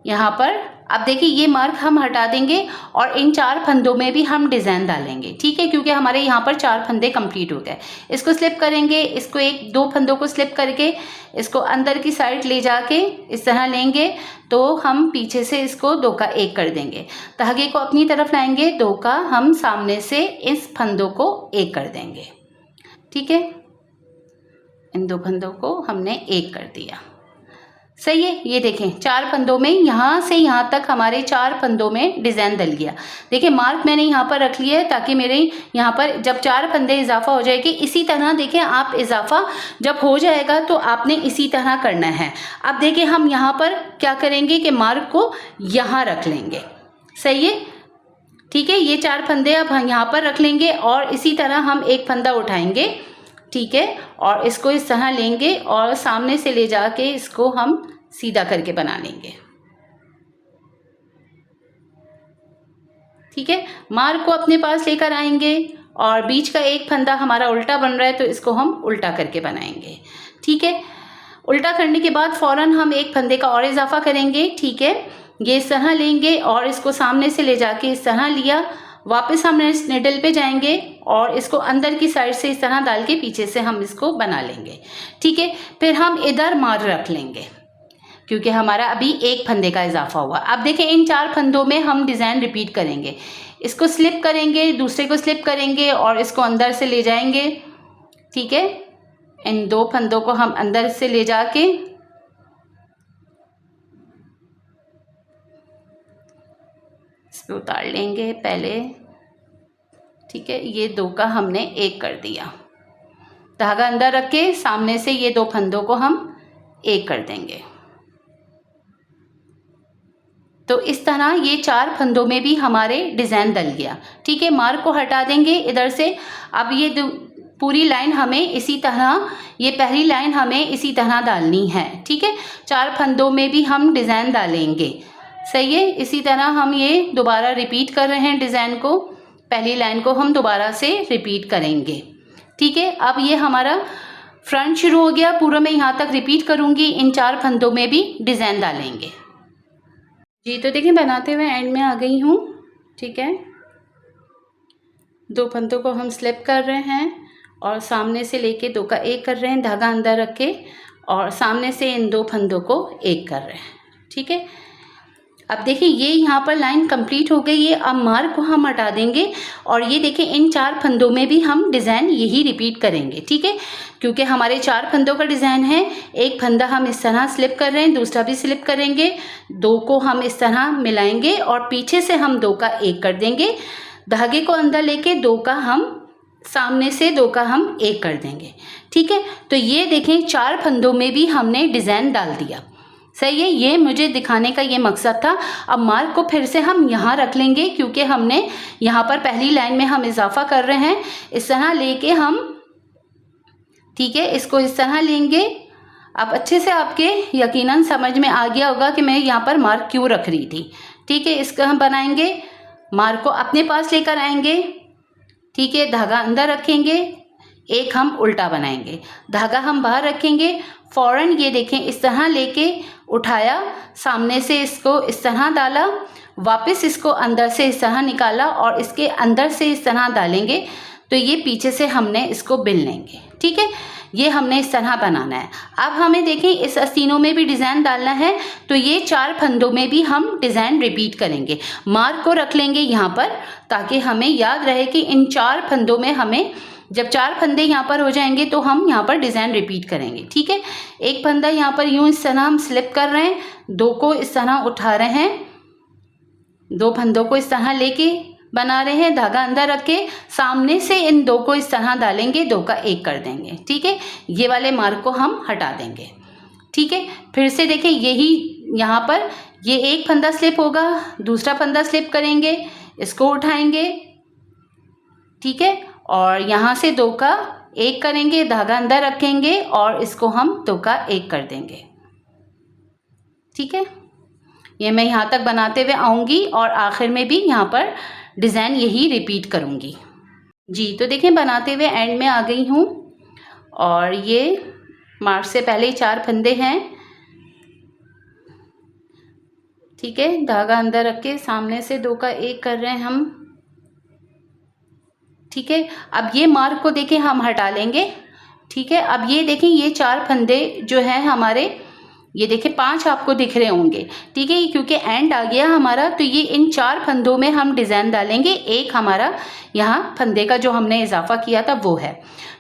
यहाँ पर। अब देखिए ये मार्क हम हटा देंगे और इन 4 फंदों में भी हम डिज़ाइन डालेंगे, ठीक है, क्योंकि हमारे यहाँ पर 4 फंदे कंप्लीट हो गए। इसको स्लिप करेंगे, इसको 1-2 फंदों को स्लिप करके इसको अंदर की साइड ले जाके इस तरह लेंगे तो हम पीछे से इसको 2 का 1 कर देंगे। धागे को अपनी तरफ लाएंगे, 2 का हम सामने से इस फंदों को 1 कर देंगे, ठीक है। इन 2 फंदों को हमने 1 कर दिया, सही है। ये देखें 4 फंदों में यहाँ से यहाँ तक हमारे 4 फंदों में डिज़ाइन डल गया। देखिए मार्क मैंने यहाँ पर रख लिया है ताकि मेरे यहाँ पर जब 4 फंदे इजाफा हो जाएगी, इसी तरह देखें आप इजाफा जब हो जाएगा तो आपने इसी तरह करना है। अब देखिए हम यहाँ पर क्या करेंगे कि मार्क को यहाँ रख लेंगे, सही है, ठीक है। ये 4 फंदे अब हम यहाँ पर रख लेंगे और इसी तरह हम एक फंदा उठाएंगे, ठीक है, और इसको इस तरह लेंगे और सामने से ले जाके इसको हम सीधा करके बना लेंगे, ठीक है। मार्क को अपने पास लेकर आएंगे और बीच का एक फंदा हमारा उल्टा बन रहा है तो इसको हम उल्टा करके बनाएंगे, ठीक है। उल्टा करने के बाद फ़ौरन हम एक फंदे का और इजाफा करेंगे, ठीक है। ये इस तरह लेंगे और इसको सामने से ले जाके इस तरह लिया, वापस हम इस निडल पे जाएंगे और इसको अंदर की साइड से इस तरह डाल के पीछे से हम इसको बना लेंगे। ठीक है, फिर हम इधर मार्क रख लेंगे क्योंकि हमारा अभी एक फंदे का इजाफा हुआ। अब देखें इन 4 फंदों में हम डिज़ाइन रिपीट करेंगे। इसको स्लिप करेंगे, दूसरे को स्लिप करेंगे और इसको अंदर से ले जाएंगे। ठीक है, इन 2 फंदों को हम अंदर से ले जाके इसको उतार लेंगे पहले। ठीक है, ये 2 का हमने 1 कर दिया। धागा अंदर रख के सामने से ये 2 फंदों को हम 1 कर देंगे। तो इस तरह ये 4 फंदों में भी हमारे डिज़ाइन डल गया। ठीक है, मार्क को हटा देंगे इधर से। अब ये पूरी लाइन हमें इसी तरह, ये पहली लाइन हमें इसी तरह डालनी है। ठीक है, 4 फंदों में भी हम डिज़ाइन डालेंगे। सही है, इसी तरह हम ये दोबारा रिपीट कर रहे हैं डिज़ाइन को। पहली लाइन को हम दोबारा से रिपीट करेंगे। ठीक है, अब ये हमारा फ्रंट शुरू हो गया। पूरा मैं यहाँ तक रिपीट करूँगी, इन 4 फंदों में भी डिज़ाइन डालेंगे। जी, तो देखिए बनाते हुए एंड में आ गई हूँ। ठीक है, 2 फंदों को हम स्लिप कर रहे हैं और सामने से लेके 2 का 1 कर रहे हैं, धागा अंदर रख के, और सामने से इन 2 फंदों को 1 कर रहे हैं। ठीक है, अब देखिए ये यहाँ पर लाइन कंप्लीट हो गई है। अब मार्क को हम हटा देंगे और ये देखिए इन 4 फंदों में भी हम डिज़ाइन यही रिपीट करेंगे। ठीक है, क्योंकि हमारे 4 फंदों का डिज़ाइन है। एक फंदा हम इस तरह स्लिप कर रहे हैं, दूसरा भी स्लिप करेंगे, 2 को हम इस तरह मिलाएंगे और पीछे से हम 2 का 1 कर देंगे। धागे को अंदर लेके 2 का हम सामने से 2 का हम 1 कर देंगे। ठीक है, तो ये देखें 4 फंदों में भी हमने डिज़ाइन डाल दिया। सही है, ये मुझे दिखाने का ये मकसद था। अब मार्क को फिर से हम यहाँ रख लेंगे क्योंकि हमने यहाँ पर पहली लाइन में हम इजाफा कर रहे हैं। इस तरह लेके हम, ठीक है, इसको इस तरह लेंगे। अब अच्छे से आपके यकीनन समझ में आ गया होगा कि मैं यहाँ पर मार्क क्यों रख रही थी। ठीक है, इसको हम बनाएंगे, मार्क को अपने पास लेकर आएंगे। ठीक है, धागा अंदर रखेंगे, एक हम उल्टा बनाएंगे, धागा हम बाहर रखेंगे। फ़ौरन ये देखें इस तरह लेके उठाया, सामने से इसको इस तरह डाला, वापस इसको अंदर से इस तरह निकाला और इसके अंदर से इस तरह डालेंगे तो ये पीछे से हमने इसको बिल लेंगे। ठीक है, ये हमने इस तरह बनाना है। अब हमें देखें इस आस्तीनों में भी डिज़ाइन डालना है, तो ये 4 फंदों में भी हम डिज़ाइन रिपीट करेंगे। मार्क को रख लेंगे यहाँ पर ताकि हमें याद रहे कि इन 4 फंदों में हमें, जब 4 फंदे यहाँ पर हो जाएंगे तो हम यहाँ पर डिज़ाइन रिपीट करेंगे। ठीक है, एक फंदा यहाँ पर यूँ इस तरह हम स्लिप कर रहे हैं, 2 को इस तरह उठा रहे हैं, 2 फंदों को इस तरह लेके बना रहे हैं, धागा अंदर रख के सामने से इन 2 को इस तरह डालेंगे, 2 का 1 कर देंगे। ठीक है, ये वाले मार्क को हम हटा देंगे। ठीक है, फिर से देखें यही यहाँ पर ये एक फंदा स्लिप होगा, दूसरा फंदा स्लिप करेंगे, इसको उठाएंगे। ठीक है, और यहाँ से 2 का 1 करेंगे, धागा अंदर रखेंगे और इसको हम 2 का 1 कर देंगे। ठीक है, ये मैं यहाँ तक बनाते हुए आऊँगी और आखिर में भी यहाँ पर डिज़ाइन यही रिपीट करूँगी। जी, तो देखें बनाते हुए एंड में आ गई हूँ और ये मार्क से पहले 4 फंदे हैं। ठीक है, धागा अंदर रख के सामने से 2 का 1 कर रहे हैं हम। ठीक है, अब ये मार्क को देखें हम हटा लेंगे। ठीक है, अब ये देखें ये 4 फंदे जो हैं हमारे, ये देखें 5 आपको दिख रहे होंगे। ठीक है, क्योंकि एंड आ गया हमारा तो ये इन 4 फंदों में हम डिज़ाइन डालेंगे। एक हमारा यहाँ फंदे का जो हमने इजाफा किया था वो है।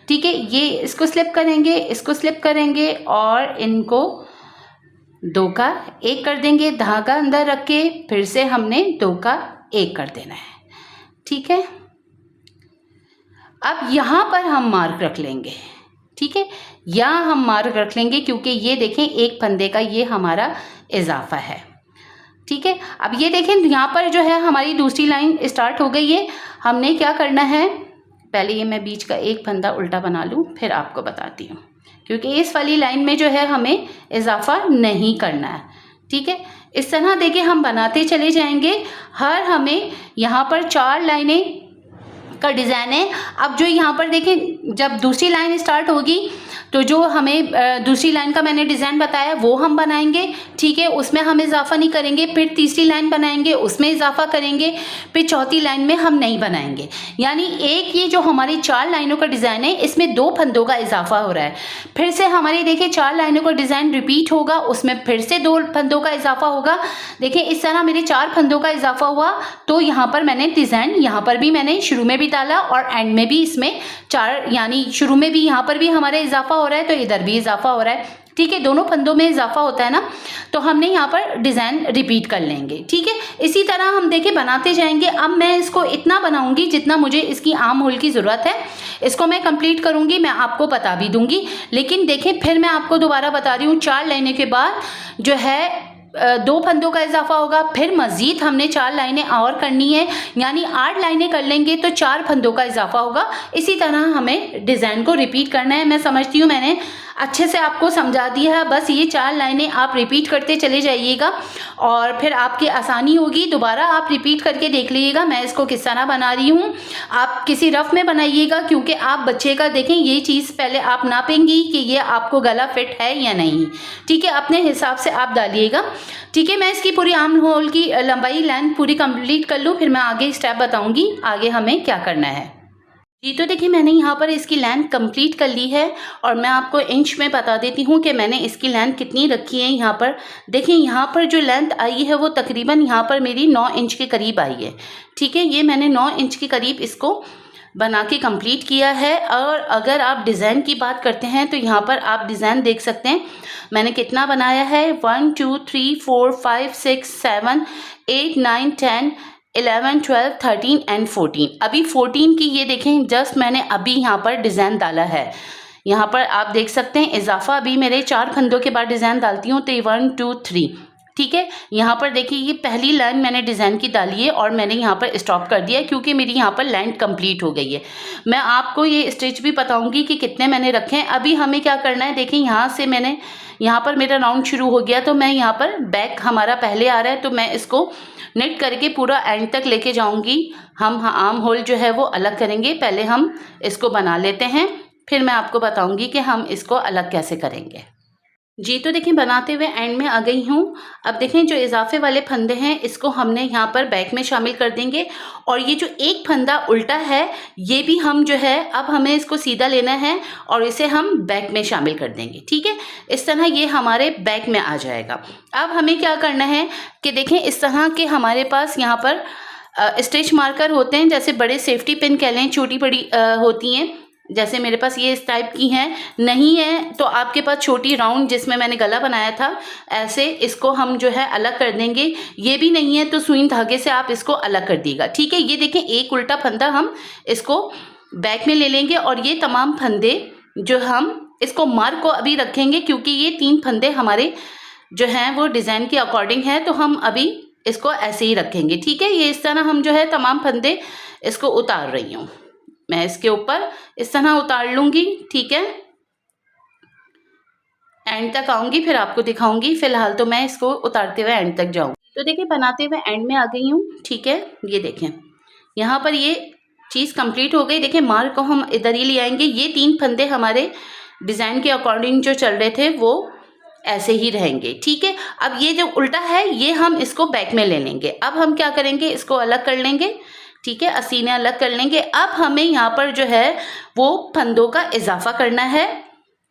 ठीक है, ये इसको स्लिप करेंगे, इसको स्लिप करेंगे और इनको 2 का 1 कर देंगे, धागा अंदर रख के फिर से हमने 2 का 1 कर देना है। ठीक है, अब यहाँ पर हम मार्क रख लेंगे। ठीक है, यहाँ हम मार्क रख लेंगे क्योंकि ये देखें एक फंदे का ये हमारा इजाफा है। ठीक है, अब ये देखें यहाँ पर जो है हमारी दूसरी लाइन स्टार्ट हो गई है। हमने क्या करना है, पहले ये मैं बीच का एक फंदा उल्टा बना लूँ फिर आपको बताती हूँ, क्योंकि इस वाली लाइन में जो है हमें इजाफा नहीं करना है। ठीक है, इस तरह देखिए हम बनाते चले जाएंगे। हर हमें यहाँ पर 4 लाइनें का डिज़ाइन है। अब जो यहाँ पर देखें जब दूसरी लाइन स्टार्ट होगी तो जो हमें दूसरी लाइन का मैंने डिज़ाइन बताया वो हम बनाएंगे, ठीक है, उसमें हम इजाफा नहीं करेंगे। फिर तीसरी लाइन बनाएंगे, उसमें इजाफा करेंगे। फिर चौथी लाइन में हम नहीं बनाएंगे। यानी एक ये जो हमारी 4 लाइनों का डिज़ाइन है, इसमें 2 फंदों का इजाफा हो रहा है। फिर से हमारे देखिए 4 लाइनों का डिज़ाइन रिपीट होगा, उसमें फिर से 2 फंदों का इजाफा होगा। देखिए इस तरह मेरे 4 फंदों का इजाफा हुआ। तो यहाँ पर मैंने डिज़ाइन यहाँ पर भी मैंने शुरू में भी डाला और एंड में भी इसमें 4, यानी शुरू में भी यहाँ पर भी हमारे इजाफा हो रहा है, तो इधर भी इजाफा हो रहा है, ठीक है, दोनों फंदों में इजाफा होता है ना। तो हमने यहाँ पर डिज़ाइन रिपीट कर लेंगे, ठीक है। इसी तरह हम देखिए बनाते जाएंगे। अब मैं इसको इतना बनाऊंगी जितना मुझे इसकी आर्म होल की ज़रूरत है। इसको मैं कंप्लीट करूंगी, मैं आपको बता भी दूंगी। लेकिन देखें फिर मैं आपको दोबारा बता रही हूँ, 4 लाइनें के बाद जो है 2 फंदों का इजाफा होगा। फिर मज़ीद हमने 4 लाइनें और करनी है, यानी 8 लाइनें कर लेंगे तो 4 फंदों का इजाफा होगा। इसी तरह हमें डिज़ाइन को रिपीट करना है। मैं समझती हूँ मैंने अच्छे से आपको समझा दिया है। बस ये 4 लाइनें आप रिपीट करते चले जाइएगा और फिर आपकी आसानी होगी। दोबारा आप रिपीट करके देख लीजिएगा मैं इसको किस तरह बना रही हूँ। आप किसी रफ में बनाइएगा, क्योंकि आप बच्चे का देखें ये चीज़ पहले आप नापेंगी कि ये आपको गला फिट है या नहीं, ठीक है, अपने हिसाब से आप डालिएगा, ठीक है। मैं इसकी पूरी आर्म होल की लंबाई लेंथ पूरी कंप्लीट कर लूँ, फिर मैं आगे स्टेप बताऊँगी आगे हमें क्या करना है। जी तो देखिए मैंने यहाँ पर इसकी लेंथ कंप्लीट कर ली है और मैं आपको इंच में बता देती हूँ कि मैंने इसकी लेंथ कितनी रखी है। यहाँ पर देखिए यहाँ पर जो लेंथ आई है वो तकरीबन यहाँ पर मेरी 9 इंच के करीब आई है, ठीक है। ये मैंने 9 इंच के करीब इसको बना के कंप्लीट किया है। और अगर आप डिज़ाइन की बात करते हैं तो यहाँ पर आप डिज़ाइन देख सकते हैं मैंने कितना बनाया है। 1 2 3 4 5 6 7 8 9 10 11 12 13 एंड 14। अभी 14 की ये देखें जस्ट मैंने अभी यहाँ पर डिज़ाइन डाला है। यहाँ पर आप देख सकते हैं इजाफा अभी मेरे 4 फंदों के बाद डिज़ाइन डालती हूँ तो 1 2 3, ठीक है। यहाँ पर देखिए ये पहली लाइन मैंने डिज़ाइन की डाली है और मैंने यहाँ पर स्टॉप कर दिया क्योंकि मेरी यहाँ पर लाइन कंप्लीट हो गई है। मैं आपको ये स्टिच भी बताऊँगी कि कितने मैंने रखे हैं। अभी हमें क्या करना है, देखिए यहाँ से मैंने यहाँ पर मेरा राउंड शुरू हो गया तो मैं यहाँ पर बैक हमारा पहले आ रहा है तो मैं इसको नेट करके पूरा एंड तक लेके जाऊंगी। हम आर्म होल जो है वो अलग करेंगे, पहले हम इसको बना लेते हैं, फिर मैं आपको बताऊंगी कि हम इसको अलग कैसे करेंगे। जी तो देखें बनाते हुए एंड में आ गई हूँ। अब देखें जो इजाफे वाले फंदे हैं इसको हमने यहाँ पर बैक में शामिल कर देंगे और ये जो एक फंदा उल्टा है ये भी हम जो है अब हमें इसको सीधा लेना है और इसे हम बैक में शामिल कर देंगे, ठीक है। इस तरह ये हमारे बैक में आ जाएगा। अब हमें क्या करना है कि देखें इस तरह के हमारे पास यहाँ पर स्टिच मार्कर होते हैं, जैसे बड़े सेफ्टी पिन कह लें, छोटी बड़ी होती हैं, जैसे मेरे पास ये इस टाइप की हैं। नहीं है तो आपके पास छोटी राउंड जिसमें मैंने गला बनाया था ऐसे इसको हम जो है अलग कर देंगे। ये भी नहीं है तो सुई धागे से आप इसको अलग कर दीजिएगा, ठीक है। ये देखें एक उल्टा फंदा हम इसको बैक में ले लेंगे और ये तमाम फंदे जो हम इसको मार्क को अभी रखेंगे क्योंकि ये 3 फंदे हमारे जो हैं वो डिज़ाइन के अकॉर्डिंग है तो हम अभी इसको ऐसे ही रखेंगे, ठीक है। ये इस तरह हम जो है तमाम फंदे इसको उतार रही हूँ, मैं इसके ऊपर इस तरह उतार लूँगी, ठीक है। एंड तक आऊँगी फिर आपको दिखाऊंगी। फिलहाल तो मैं इसको उतारते हुए एंड तक जाऊँगी। तो देखिए बनाते हुए एंड में आ गई हूँ, ठीक है। ये देखें यहाँ पर ये चीज़ कंप्लीट हो गई। देखिए मार्क को हम इधर ही ले आएंगे। ये 3 फंदे हमारे डिज़ाइन के अकॉर्डिंग जो चल रहे थे वो ऐसे ही रहेंगे, ठीक है। अब ये जो उल्टा है ये हम इसको बैक में ले लेंगे। अब हम क्या करेंगे, इसको अलग कर लेंगे, ठीक है, असीने अलग कर लेंगे। अब हमें यहाँ पर जो है वो फंदों का इजाफा करना है।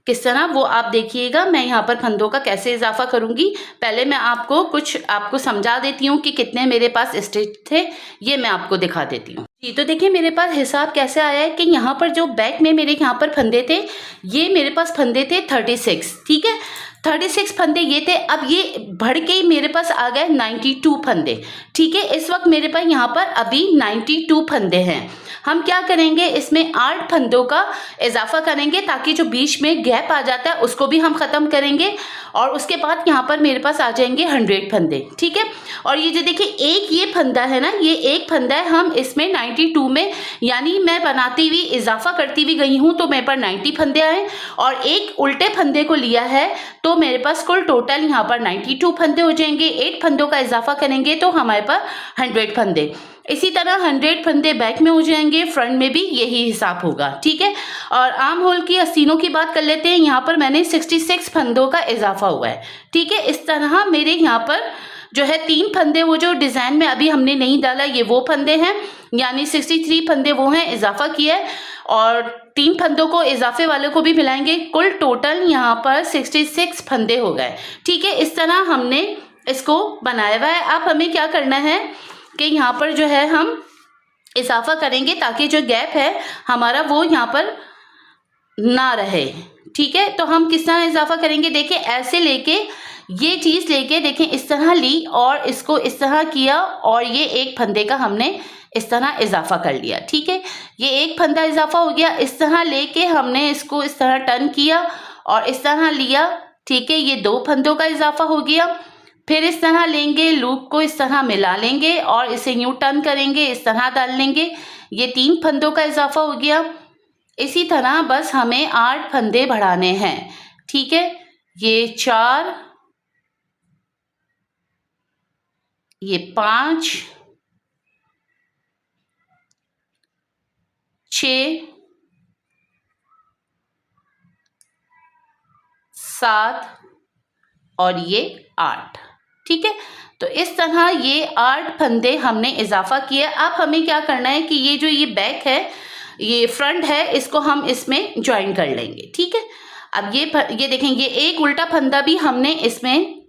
किस तरह वो आप देखिएगा, मैं यहाँ पर फंदों का कैसे इजाफा करूँगी। पहले मैं आपको आपको समझा देती हूँ कि कितने मेरे पास स्टिच थे, ये मैं आपको दिखा देती हूँ। जी तो देखिए मेरे पास हिसाब कैसे आया है कि यहाँ पर जो बैक में मेरे यहाँ पर फंदे थे ये मेरे पास फंदे थे 36, ठीक है। 36 फंदे ये थे। अब ये बढ़ के मेरे पास आ गए 92 फंदे, ठीक है। इस वक्त मेरे पास यहाँ पर अभी 92 फंदे हैं। हम क्या करेंगे, इसमें 8 फंदों का इजाफा करेंगे ताकि जो बीच में गैप आ जाता है उसको भी हम ख़त्म करेंगे और उसके बाद यहाँ पर मेरे पास आ जाएंगे 100 फंदे, ठीक है। और ये जो देखिए एक ये फंदा है ना, ये एक फंदा है, हम इसमें 92 में यानी मैं बनाती हुई इजाफा करती हुई गई हूँ तो मेरे पर 90 फंदे आए और एक उल्टे फंदे को लिया है तो मेरे पास कुल टोटल यहाँ पर 92 फंदे हो जाएंगे। 8 फंदों का इजाफा करेंगे तो हमारे पास 100 फंदे। इसी तरह 100 फंदे बैक में हो जाएंगे, फ्रंट में भी यही हिसाब होगा, ठीक है। और आर्म होल की आस्तीनों की बात कर लेते हैं। यहाँ पर मैंने 66 फंदों का इजाफा हुआ है, ठीक है। इस तरह मेरे यहाँ पर जो है 3 फंदे वो जो डिज़ाइन में अभी हमने नहीं डाला ये वो फंदे हैं, यानी 63 फंदे वो हैं, इजाफा किया है। और 3 फंदों को इजाफे वाले को भी मिलाएंगे, कुल टोटल यहाँ पर 66 फंदे हो गए, ठीक है। इस तरह हमने इसको बनाया हुआ है। अब हमें क्या करना है कि यहाँ पर जो है हम इजाफा करेंगे ताकि जो गैप है हमारा वो यहाँ पर ना रहे, ठीक है। तो हम किस तरह इजाफा करेंगे, देखिए ऐसे लेके ये चीज़ लेके देखें इस तरह ली और इसको इस तरह किया और ये एक फंदे का हमने इस तरह इजाफा कर लिया, ठीक है। ये एक फंदा इजाफा हो गया। इस तरह लेके हमने इसको इस तरह टर्न किया और इस तरह लिया, ठीक है। ये 2 फंदों का इजाफा हो गया। फिर इस तरह लेंगे, लूप को इस तरह मिला लेंगे और इसे यूं टर्न करेंगे, इस तरह डाल लेंगे, ये 3 फंदों का इजाफा हो गया। इसी तरह बस हमें 8 फंदे बढ़ाने हैं, ठीक है। ये 4, ये 5, 6, 7 और ये 8, ठीक है। तो इस तरह ये 8 फंदे हमने इजाफा किया। अब हमें क्या करना है कि ये जो ये बैक है, ये फ्रंट है, इसको हम इसमें ज्वाइन कर लेंगे, ठीक है। अब ये देखें, ये एक उल्टा फंदा भी हमने इसमें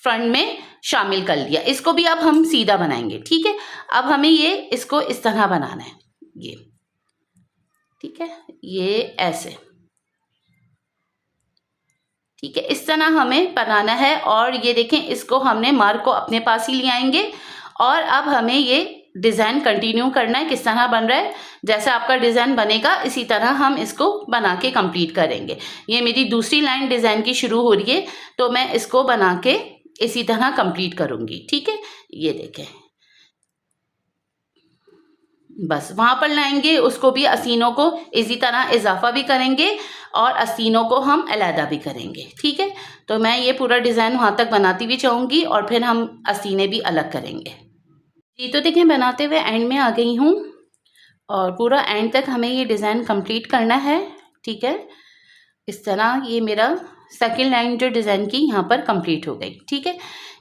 फ्रंट में शामिल कर लिया। इसको भी अब हम सीधा बनाएंगे, ठीक है। अब हमें ये इसको इस तरह बनाना है, ये ठीक है, ये ऐसे, ठीक है। इस तरह हमें बनाना है। और ये देखें इसको हमने मार्क को अपने पास ही ले आएंगे और अब हमें ये डिज़ाइन कंटिन्यू करना है। किस तरह बन रहा है, जैसे आपका डिज़ाइन बनेगा इसी तरह हम इसको बना के कंप्लीट करेंगे। ये मेरी दूसरी लाइन डिज़ाइन की शुरू हो रही है तो मैं इसको बना के इसी तरह कंप्लीट करूँगी, ठीक है। ये देखें, बस वहाँ पर लाएंगे, उसको भी आस्तीनों को इसी तरह इजाफा भी करेंगे और आस्तीनों को हम अलहदा भी करेंगे, ठीक है। तो मैं ये पूरा डिज़ाइन वहाँ तक बनाती भी जाऊँगी और फिर हम आस्तीनें भी अलग करेंगे। जी तो देखिए बनाते हुए एंड में आ गई हूँ और पूरा एंड तक हमें ये डिज़ाइन कंप्लीट करना है, ठीक है। इस तरह ये मेरा सेकंड लाइन जो डिज़ाइन की यहाँ पर कंप्लीट हो गई, ठीक है।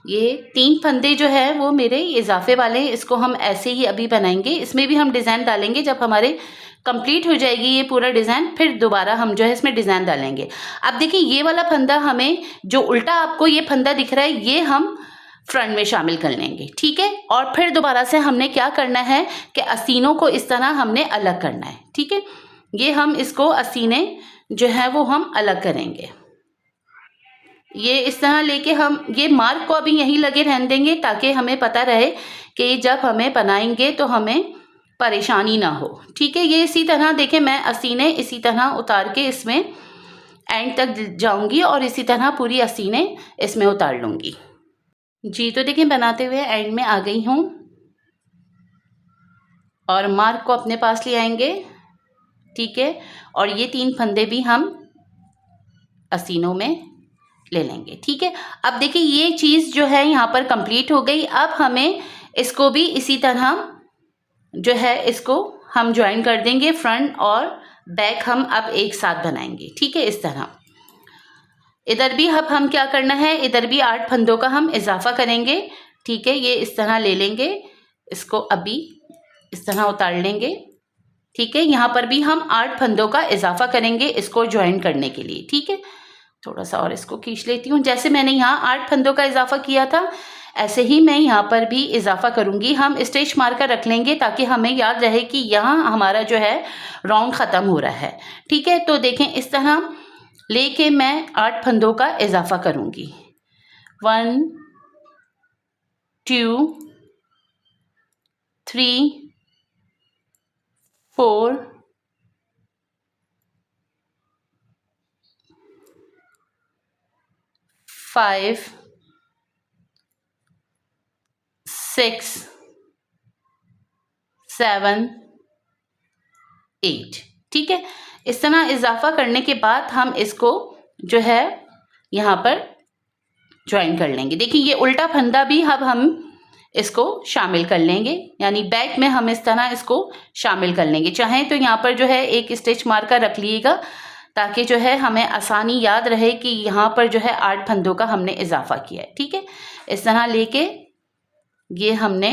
ये 3 फंदे जो है वो मेरे इजाफे वाले हैं, इसको हम ऐसे ही अभी बनाएंगे। इसमें भी हम डिज़ाइन डालेंगे जब हमारे कंप्लीट हो जाएगी ये पूरा डिज़ाइन, फिर दोबारा हम जो है इसमें डिज़ाइन डालेंगे। अब देखिए ये वाला फंदा हमें जो उल्टा आपको ये फंदा दिख रहा है ये हम फ्रंट में शामिल कर लेंगे, ठीक है। और फिर दोबारा से हमने क्या करना है कि आस्तीनों को इस तरह हमने अलग करना है, ठीक है। ये हम इसको आस्तीनें जो है वो हम अलग करेंगे। ये इस तरह लेके हम ये मार्क को अभी यहीं लगे रहने देंगे ताकि हमें पता रहे कि जब हमें बनाएंगे तो हमें परेशानी ना हो, ठीक है। ये इसी तरह देखें मैं आस्तीनें इसी तरह उतार के इसमें एंड तक जाऊंगी और इसी तरह पूरी आस्तीनें इसमें उतार लूँगी। जी तो देखिए बनाते हुए एंड में आ गई हूँ और मार्क को अपने पास ले आएंगे, ठीक है। और ये 3 फंदे भी हम आस्तीनों में ले लेंगे, ठीक है। अब देखिए ये चीज़ जो है यहाँ पर कंप्लीट हो गई। अब हमें इसको भी इसी तरह जो है इसको हम ज्वाइन कर देंगे, फ्रंट और बैक हम अब एक साथ बनाएंगे, ठीक है। इस तरह इधर भी अब हम क्या करना है, इधर भी 8 फंदों का हम इजाफा करेंगे, ठीक है। ये इस तरह ले लेंगे, इसको अभी इस तरह उतार लेंगे, ठीक है। यहाँ पर भी हम 8 फंदों का इजाफा करेंगे इसको ज्वाइन करने के लिए, ठीक है। थोड़ा सा और इसको खींच लेती हूँ। जैसे मैंने यहाँ 8 फंदों का इजाफा किया था ऐसे ही मैं यहाँ पर भी इजाफा करूँगी। हम स्टिच मार्कर रख लेंगे ताकि हमें याद रहे कि यहाँ हमारा जो है राउंड ख़त्म हो रहा है, ठीक है। तो देखें इस तरह लेके मैं 8 फंदों का इजाफा करूँगी। 1 2 3 4 5 6 7 8, ठीक है। इस तरह इजाफा करने के बाद हम इसको जो है यहाँ पर ज्वाइन कर लेंगे। देखिए ये उल्टा फंदा भी अब हम इसको शामिल कर लेंगे, यानी बैक में हम इस तरह इसको शामिल कर लेंगे। चाहें तो यहाँ पर जो है एक स्टिच मार्कर रख लीजिएगा ताकि जो है हमें आसानी याद रहे कि यहाँ पर जो है 8 फंदों का हमने इजाफा किया है। ठीक है, इस तरह लेके ये हमने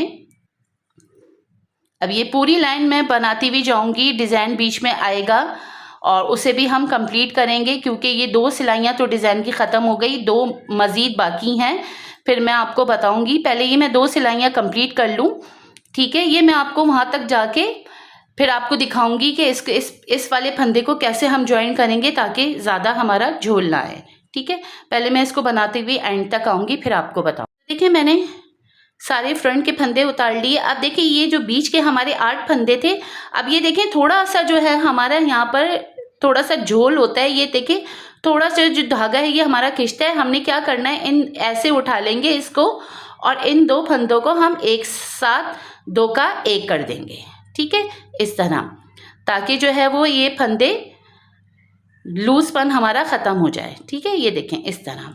अब ये पूरी लाइन में बनाती हुई जाऊंगी, डिज़ाइन बीच में आएगा और उसे भी हम कंप्लीट करेंगे क्योंकि ये 2 सिलाइयाँ तो डिज़ाइन की ख़त्म हो गई, 2 मज़ीद बाकी हैं, फिर मैं आपको बताऊंगी। पहले ये मैं 2 सिलाइयाँ कंप्लीट कर लूँ। ठीक है, ये मैं आपको वहाँ तक जाके फिर आपको दिखाऊंगी कि इस वाले फंदे को कैसे हम ज्वाइन करेंगे ताकि ज़्यादा हमारा झोल ना आए। ठीक है, पहले मैं इसको बनाते हुए एंड तक आऊँगी फिर आपको बताऊँ। देखिए मैंने सारे फ्रंट के फंदे उतार लिए। अब देखिए ये जो बीच के हमारे 8 फंदे थे, अब ये देखें थोड़ा सा जो है हमारा यहाँ पर थोड़ा सा झोल होता है। ये देखिए थोड़ा सा जो धागा है ये हमारा खिंचता है। हमने क्या करना है, इन ऐसे उठा लेंगे इसको और इन 2 फंदों को हम एक साथ 2 का 1 कर देंगे। ठीक है, इस तरह, ताकि जो है वो ये फंदे लूजपन हमारा ख़त्म हो जाए। ठीक है, ये देखें इस तरह।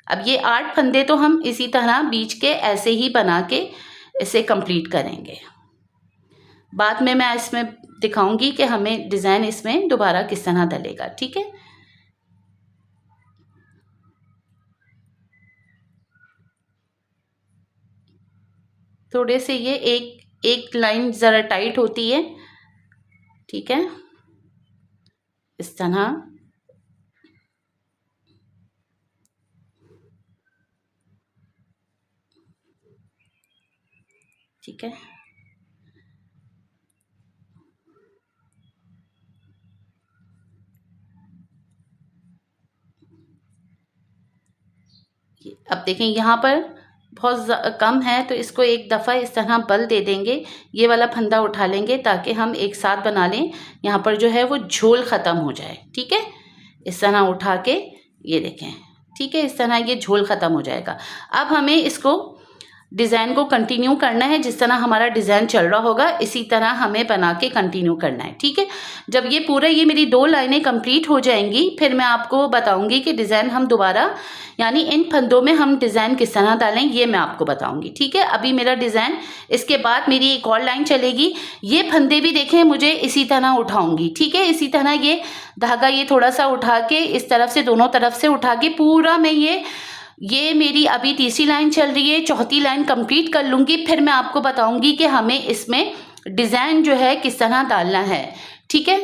अब ये 8 फंदे तो हम इसी तरह बीच के ऐसे ही बना के इसे कंप्लीट करेंगे। बाद में मैं इसमें दिखाऊंगी कि हमें डिज़ाइन इसमें दोबारा किस तरह डलेगा। ठीक है, थोड़े से ये एक लाइन ज़रा टाइट होती है। ठीक है, इस तरह। ठीक है, अब देखें यहाँ पर बहुत कम है तो इसको एक दफ़ा इस तरह बल दे देंगे, ये वाला फंदा उठा लेंगे ताकि हम एक साथ बना लें। यहाँ पर जो है वो झोल ख़त्म हो जाए। ठीक है, इस तरह उठा के ये देखें। ठीक है, इस तरह ये झोल ख़त्म हो जाएगा। अब हमें इसको डिज़ाइन को कंटिन्यू करना है, जिस तरह हमारा डिज़ाइन चल रहा होगा इसी तरह हमें बना के कंटिन्यू करना है। ठीक है, जब ये पूरा ये मेरी 2 लाइनें कंप्लीट हो जाएंगी फिर मैं आपको बताऊंगी कि डिज़ाइन हम दोबारा यानी इन फंदों में हम डिज़ाइन किस तरह डालें, ये मैं आपको बताऊंगी। ठीक है, अभी मेरा डिज़ाइन, इसके बाद मेरी एक और लाइन चलेगी। ये फंदे भी देखें मुझे इसी तरह उठाऊंगी। ठीक है, इसी तरह ये धागा ये थोड़ा सा उठा के इस तरफ से दोनों तरफ से उठा के पूरा मैं ये मेरी अभी तीसरी लाइन चल रही है, चौथी लाइन कंप्लीट कर लूँगी, फिर मैं आपको बताऊँगी कि हमें इसमें डिज़ाइन जो है किस तरह डालना है। ठीक है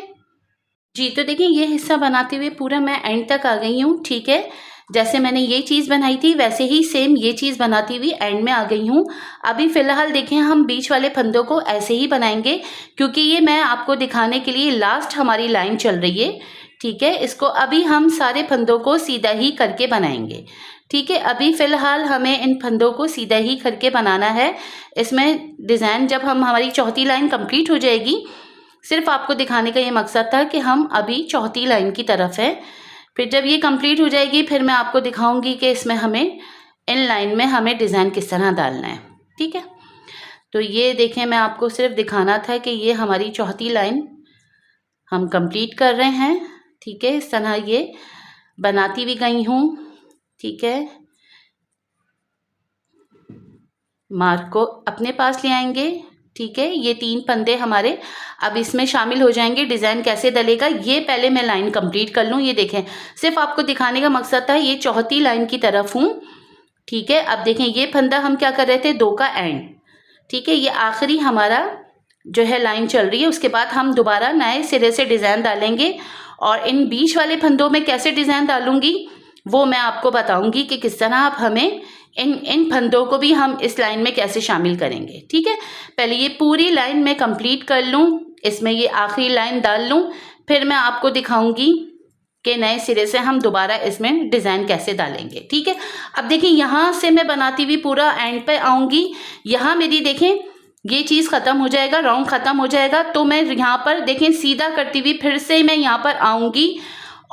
जी, तो देखिए ये हिस्सा बनाते हुए पूरा मैं एंड तक आ गई हूँ। ठीक है, जैसे मैंने ये चीज़ बनाई थी वैसे ही सेम ये चीज़ बनाती हुई एंड में आ गई हूँ। अभी फ़िलहाल देखें हम बीच वाले फंदों को ऐसे ही बनाएंगे क्योंकि ये मैं आपको दिखाने के लिए लास्ट हमारी लाइन चल रही है। ठीक है, इसको अभी हम सारे फंदों को सीधा ही करके बनाएंगे। ठीक है, अभी फ़िलहाल हमें इन फंदों को सीधा ही करके बनाना है। इसमें डिज़ाइन जब हमारी चौथी लाइन कंप्लीट हो जाएगी, सिर्फ आपको दिखाने का ये मकसद था कि हम अभी चौथी लाइन की तरफ है। फिर जब ये कंप्लीट हो जाएगी फिर मैं आपको दिखाऊंगी कि इसमें हमें इन लाइन में हमें डिज़ाइन किस तरह डालना है। ठीक है, तो ये देखें मैं आपको सिर्फ दिखाना था कि ये हमारी चौथी लाइन हम कंप्लीट कर रहे हैं। ठीक है, इस तरह ये बनाती भी गई हूँ। ठीक है, मार्क को अपने पास ले आएंगे। ठीक है, ये 3 फंदे हमारे अब इसमें शामिल हो जाएंगे। डिज़ाइन कैसे डलेगा ये पहले मैं लाइन कंप्लीट कर लूँ। ये देखें सिर्फ आपको दिखाने का मकसद था, ये चौथी लाइन की तरफ हूँ। ठीक है, अब देखें ये फंदा हम क्या कर रहे थे, 2 का एंड। ठीक है, ये आखिरी हमारा जो है लाइन चल रही है, उसके बाद हम दोबारा नए सिरे से डिज़ाइन डालेंगे और इन बीच वाले फंदों में कैसे डिज़ाइन डालूंगी वो मैं आपको बताऊंगी कि किस तरह आप हमें इन फंदों को भी हम इस लाइन में कैसे शामिल करेंगे। ठीक है, पहले ये पूरी लाइन मैं कंप्लीट कर लूँ, इसमें ये आखिरी लाइन डाल लूँ, फिर मैं आपको दिखाऊंगी कि नए सिरे से हम दोबारा इसमें डिज़ाइन कैसे डालेंगे। ठीक है, अब देखिए यहाँ से मैं बनाती हुई पूरा एंड पे आऊँगी। यहाँ मेरी देखें ये चीज़ ख़त्म हो जाएगा, राउंड ख़त्म हो जाएगा, तो मैं यहाँ पर देखें सीधा करती हुई फिर से मैं यहाँ पर आऊँगी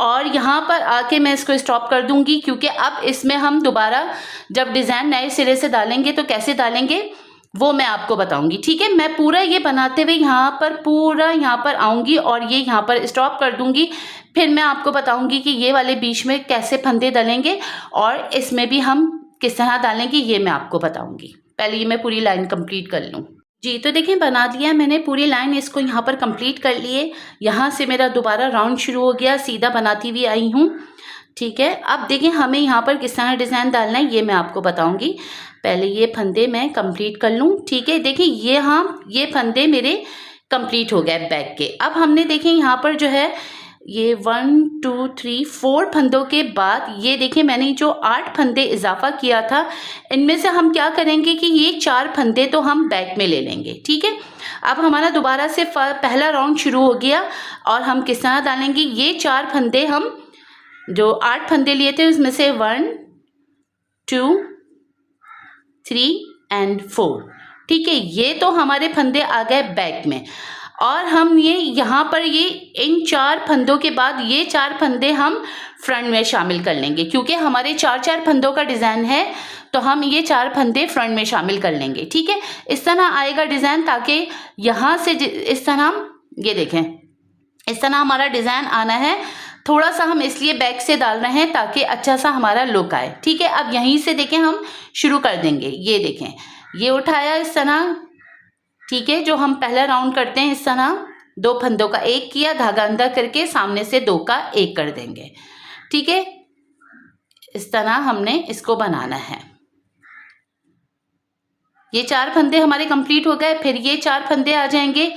और यहाँ पर आके मैं इसको स्टॉप कर दूंगी क्योंकि अब इसमें हम दोबारा जब डिज़ाइन नए सिरे से डालेंगे तो कैसे डालेंगे वो मैं आपको बताऊंगी। ठीक है, मैं पूरा ये बनाते हुए यहाँ पर पूरा यहाँ पर आऊँगी और ये यहाँ पर स्टॉप कर दूंगी, फिर मैं आपको बताऊंगी कि ये वाले बीच में कैसे फंदे डालेंगे और इसमें भी हम किस तरह डालेंगे, ये मैं आपको बताऊंगी। पहले ये मैं पूरी लाइन कंप्लीट कर लूँ। जी तो देखिए बना दिया मैंने पूरी लाइन, इसको यहाँ पर कंप्लीट कर लिए। यहाँ से मेरा दोबारा राउंड शुरू हो गया, सीधा बनाती हुई आई हूँ। ठीक है, अब देखिए हमें यहाँ पर किस तरह डिज़ाइन डालना है ये मैं आपको बताऊंगी। पहले ये फंदे मैं कंप्लीट कर लूँ। ठीक है, देखिए ये फंदे मेरे कंप्लीट हो गए बैक के। अब हमने देखिए यहाँ पर जो है ये 1 2 3 4 फंदों के बाद ये देखिए मैंने जो 8 फंदे इजाफा किया था, इनमें से हम क्या करेंगे कि ये 4 फंदे तो हम बैक में ले लेंगे। ठीक है, अब हमारा दोबारा से पहला राउंड शुरू हो गया और हम किस तरह डालेंगे, ये 4 फंदे हम जो 8 फंदे लिए थे उसमें से 1 2 3 एंड 4। ठीक है, ये तो हमारे फंदे आ गए बैक में और हम ये यहाँ पर ये इन 4 फंदों के बाद ये 4 फंदे हम फ्रंट में शामिल कर लेंगे, क्योंकि हमारे 4 फंदों का डिज़ाइन है तो हम ये 4 फंदे फ्रंट में शामिल कर लेंगे। ठीक है, इस तरह आएगा डिज़ाइन, ताकि यहाँ से इस तरह ये देखें इस तरह हमारा डिज़ाइन आना है। थोड़ा सा हम इसलिए बैक से डाल रहे हैं ताकि अच्छा सा हमारा लुक आए। ठीक है, अब यहीं से देखें हम शुरू कर देंगे। ये देखें ये उठाया इस तरह। ठीक है, जो हम पहला राउंड करते हैं इस तरह 2 फंदों का एक किया, धागा अंदर करके सामने से 2 का एक कर देंगे। ठीक है, इस तरह हमने इसको बनाना है। ये 4 फंदे हमारे कंप्लीट हो गए। फिर ये 4 फंदे आ जाएंगे,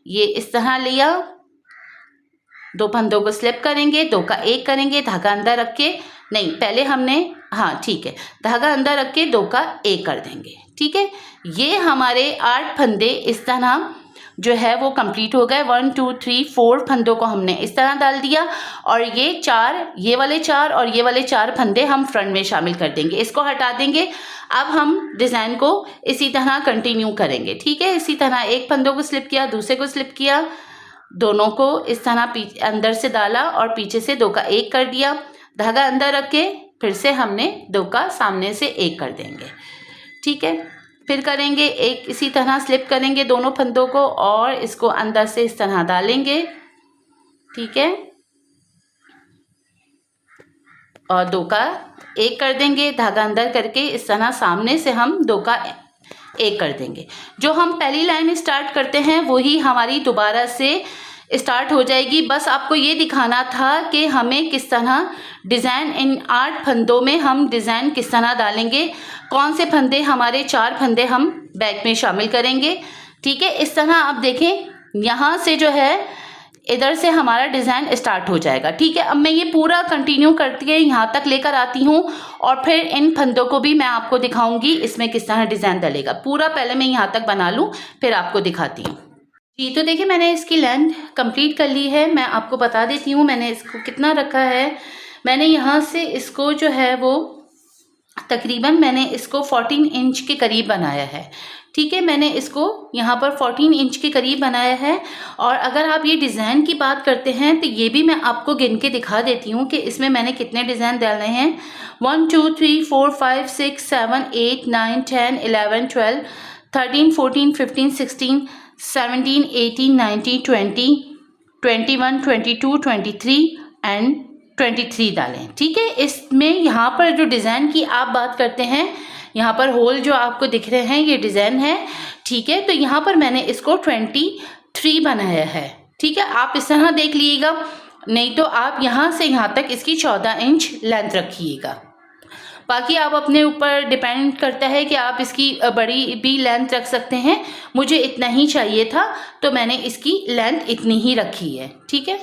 ये इस तरह लिया, 2 फंदों को स्लिप करेंगे, 2 का एक करेंगे, धागा अंदर रख के, नहीं पहले हमने हाँ ठीक है, धागा अंदर रख के 2 का एक कर देंगे। ठीक है, ये हमारे 8 फंदे इस तरह जो है वो कंप्लीट हो गए। 1 2 3 4 फंदों को हमने इस तरह डाल दिया और ये वाले 4 और ये वाले 4 फंदे हम फ्रंट में शामिल कर देंगे। इसको हटा देंगे। अब हम डिज़ाइन को इसी तरह कंटिन्यू करेंगे। ठीक है, इसी तरह एक फंदों को स्लिप किया, दूसरे को स्लिप किया, दोनों को इस तरह अंदर से डाला और पीछे से 2 का एक कर दिया, धागा अंदर रख के फिर से हमने 2 का सामने से एक कर देंगे। ठीक है, फिर करेंगे एक, इसी तरह स्लिप करेंगे दोनों फंदों को और इसको अंदर से इस तरह डालेंगे। ठीक है, और 2 का एक कर देंगे, धागा अंदर करके इस तरह सामने से हम 2 का एक कर देंगे। जो हम पहली लाइन स्टार्ट करते हैं वही हमारी दोबारा से स्टार्ट हो जाएगी। बस आपको ये दिखाना था कि हमें किस तरह डिज़ाइन इन 8 फंदों में हम डिज़ाइन किस तरह डालेंगे, कौन से फंदे हमारे 4 फंदे हम बैक में शामिल करेंगे। ठीक है, इस तरह आप देखें यहाँ से जो है इधर से हमारा डिज़ाइन स्टार्ट हो जाएगा। ठीक है, अब मैं ये पूरा कंटिन्यू करती है यहाँ तक लेकर आती हूँ और फिर इन फंदों को भी मैं आपको दिखाऊंगी इसमें किस तरह डिज़ाइन डलेगा। पूरा पहले मैं यहाँ तक बना लूँ फिर आपको दिखाती हूँ। जी तो देखिए मैंने इसकी लेंथ कंप्लीट कर ली है। मैं आपको बता देती हूँ मैंने इसको कितना रखा है। मैंने यहाँ से इसको जो है वो तकरीबन मैंने इसको 14 इंच के करीब बनाया है। ठीक है, मैंने इसको यहाँ पर 14 इंच के करीब बनाया है। और अगर आप ये डिज़ाइन की बात करते हैं तो ये भी मैं आपको गिन के दिखा देती हूँ कि इसमें मैंने कितने डिज़ाइन डालने हैं। 1 2 3 4 5 6 7 8 9 10 11 12 13 14 15 16 17 18 19 20 21 22 23 एंड 23 डालें। ठीक है, इसमें यहाँ पर जो डिज़ाइन की आप बात करते हैं, यहाँ पर होल जो आपको दिख रहे हैं ये डिज़ाइन है। ठीक है, तो यहाँ पर मैंने इसको 23 बनाया है। ठीक है, आप इस तरह देख लीजिएगा, नहीं तो आप यहाँ से यहाँ तक इसकी 14 इंच लेंथ रखिएगा। बाकी आप अपने ऊपर डिपेंड करता है कि आप इसकी बड़ी भी लेंथ रख सकते हैं। मुझे इतना ही चाहिए था तो मैंने इसकी लेंथ इतनी ही रखी है। ठीक है।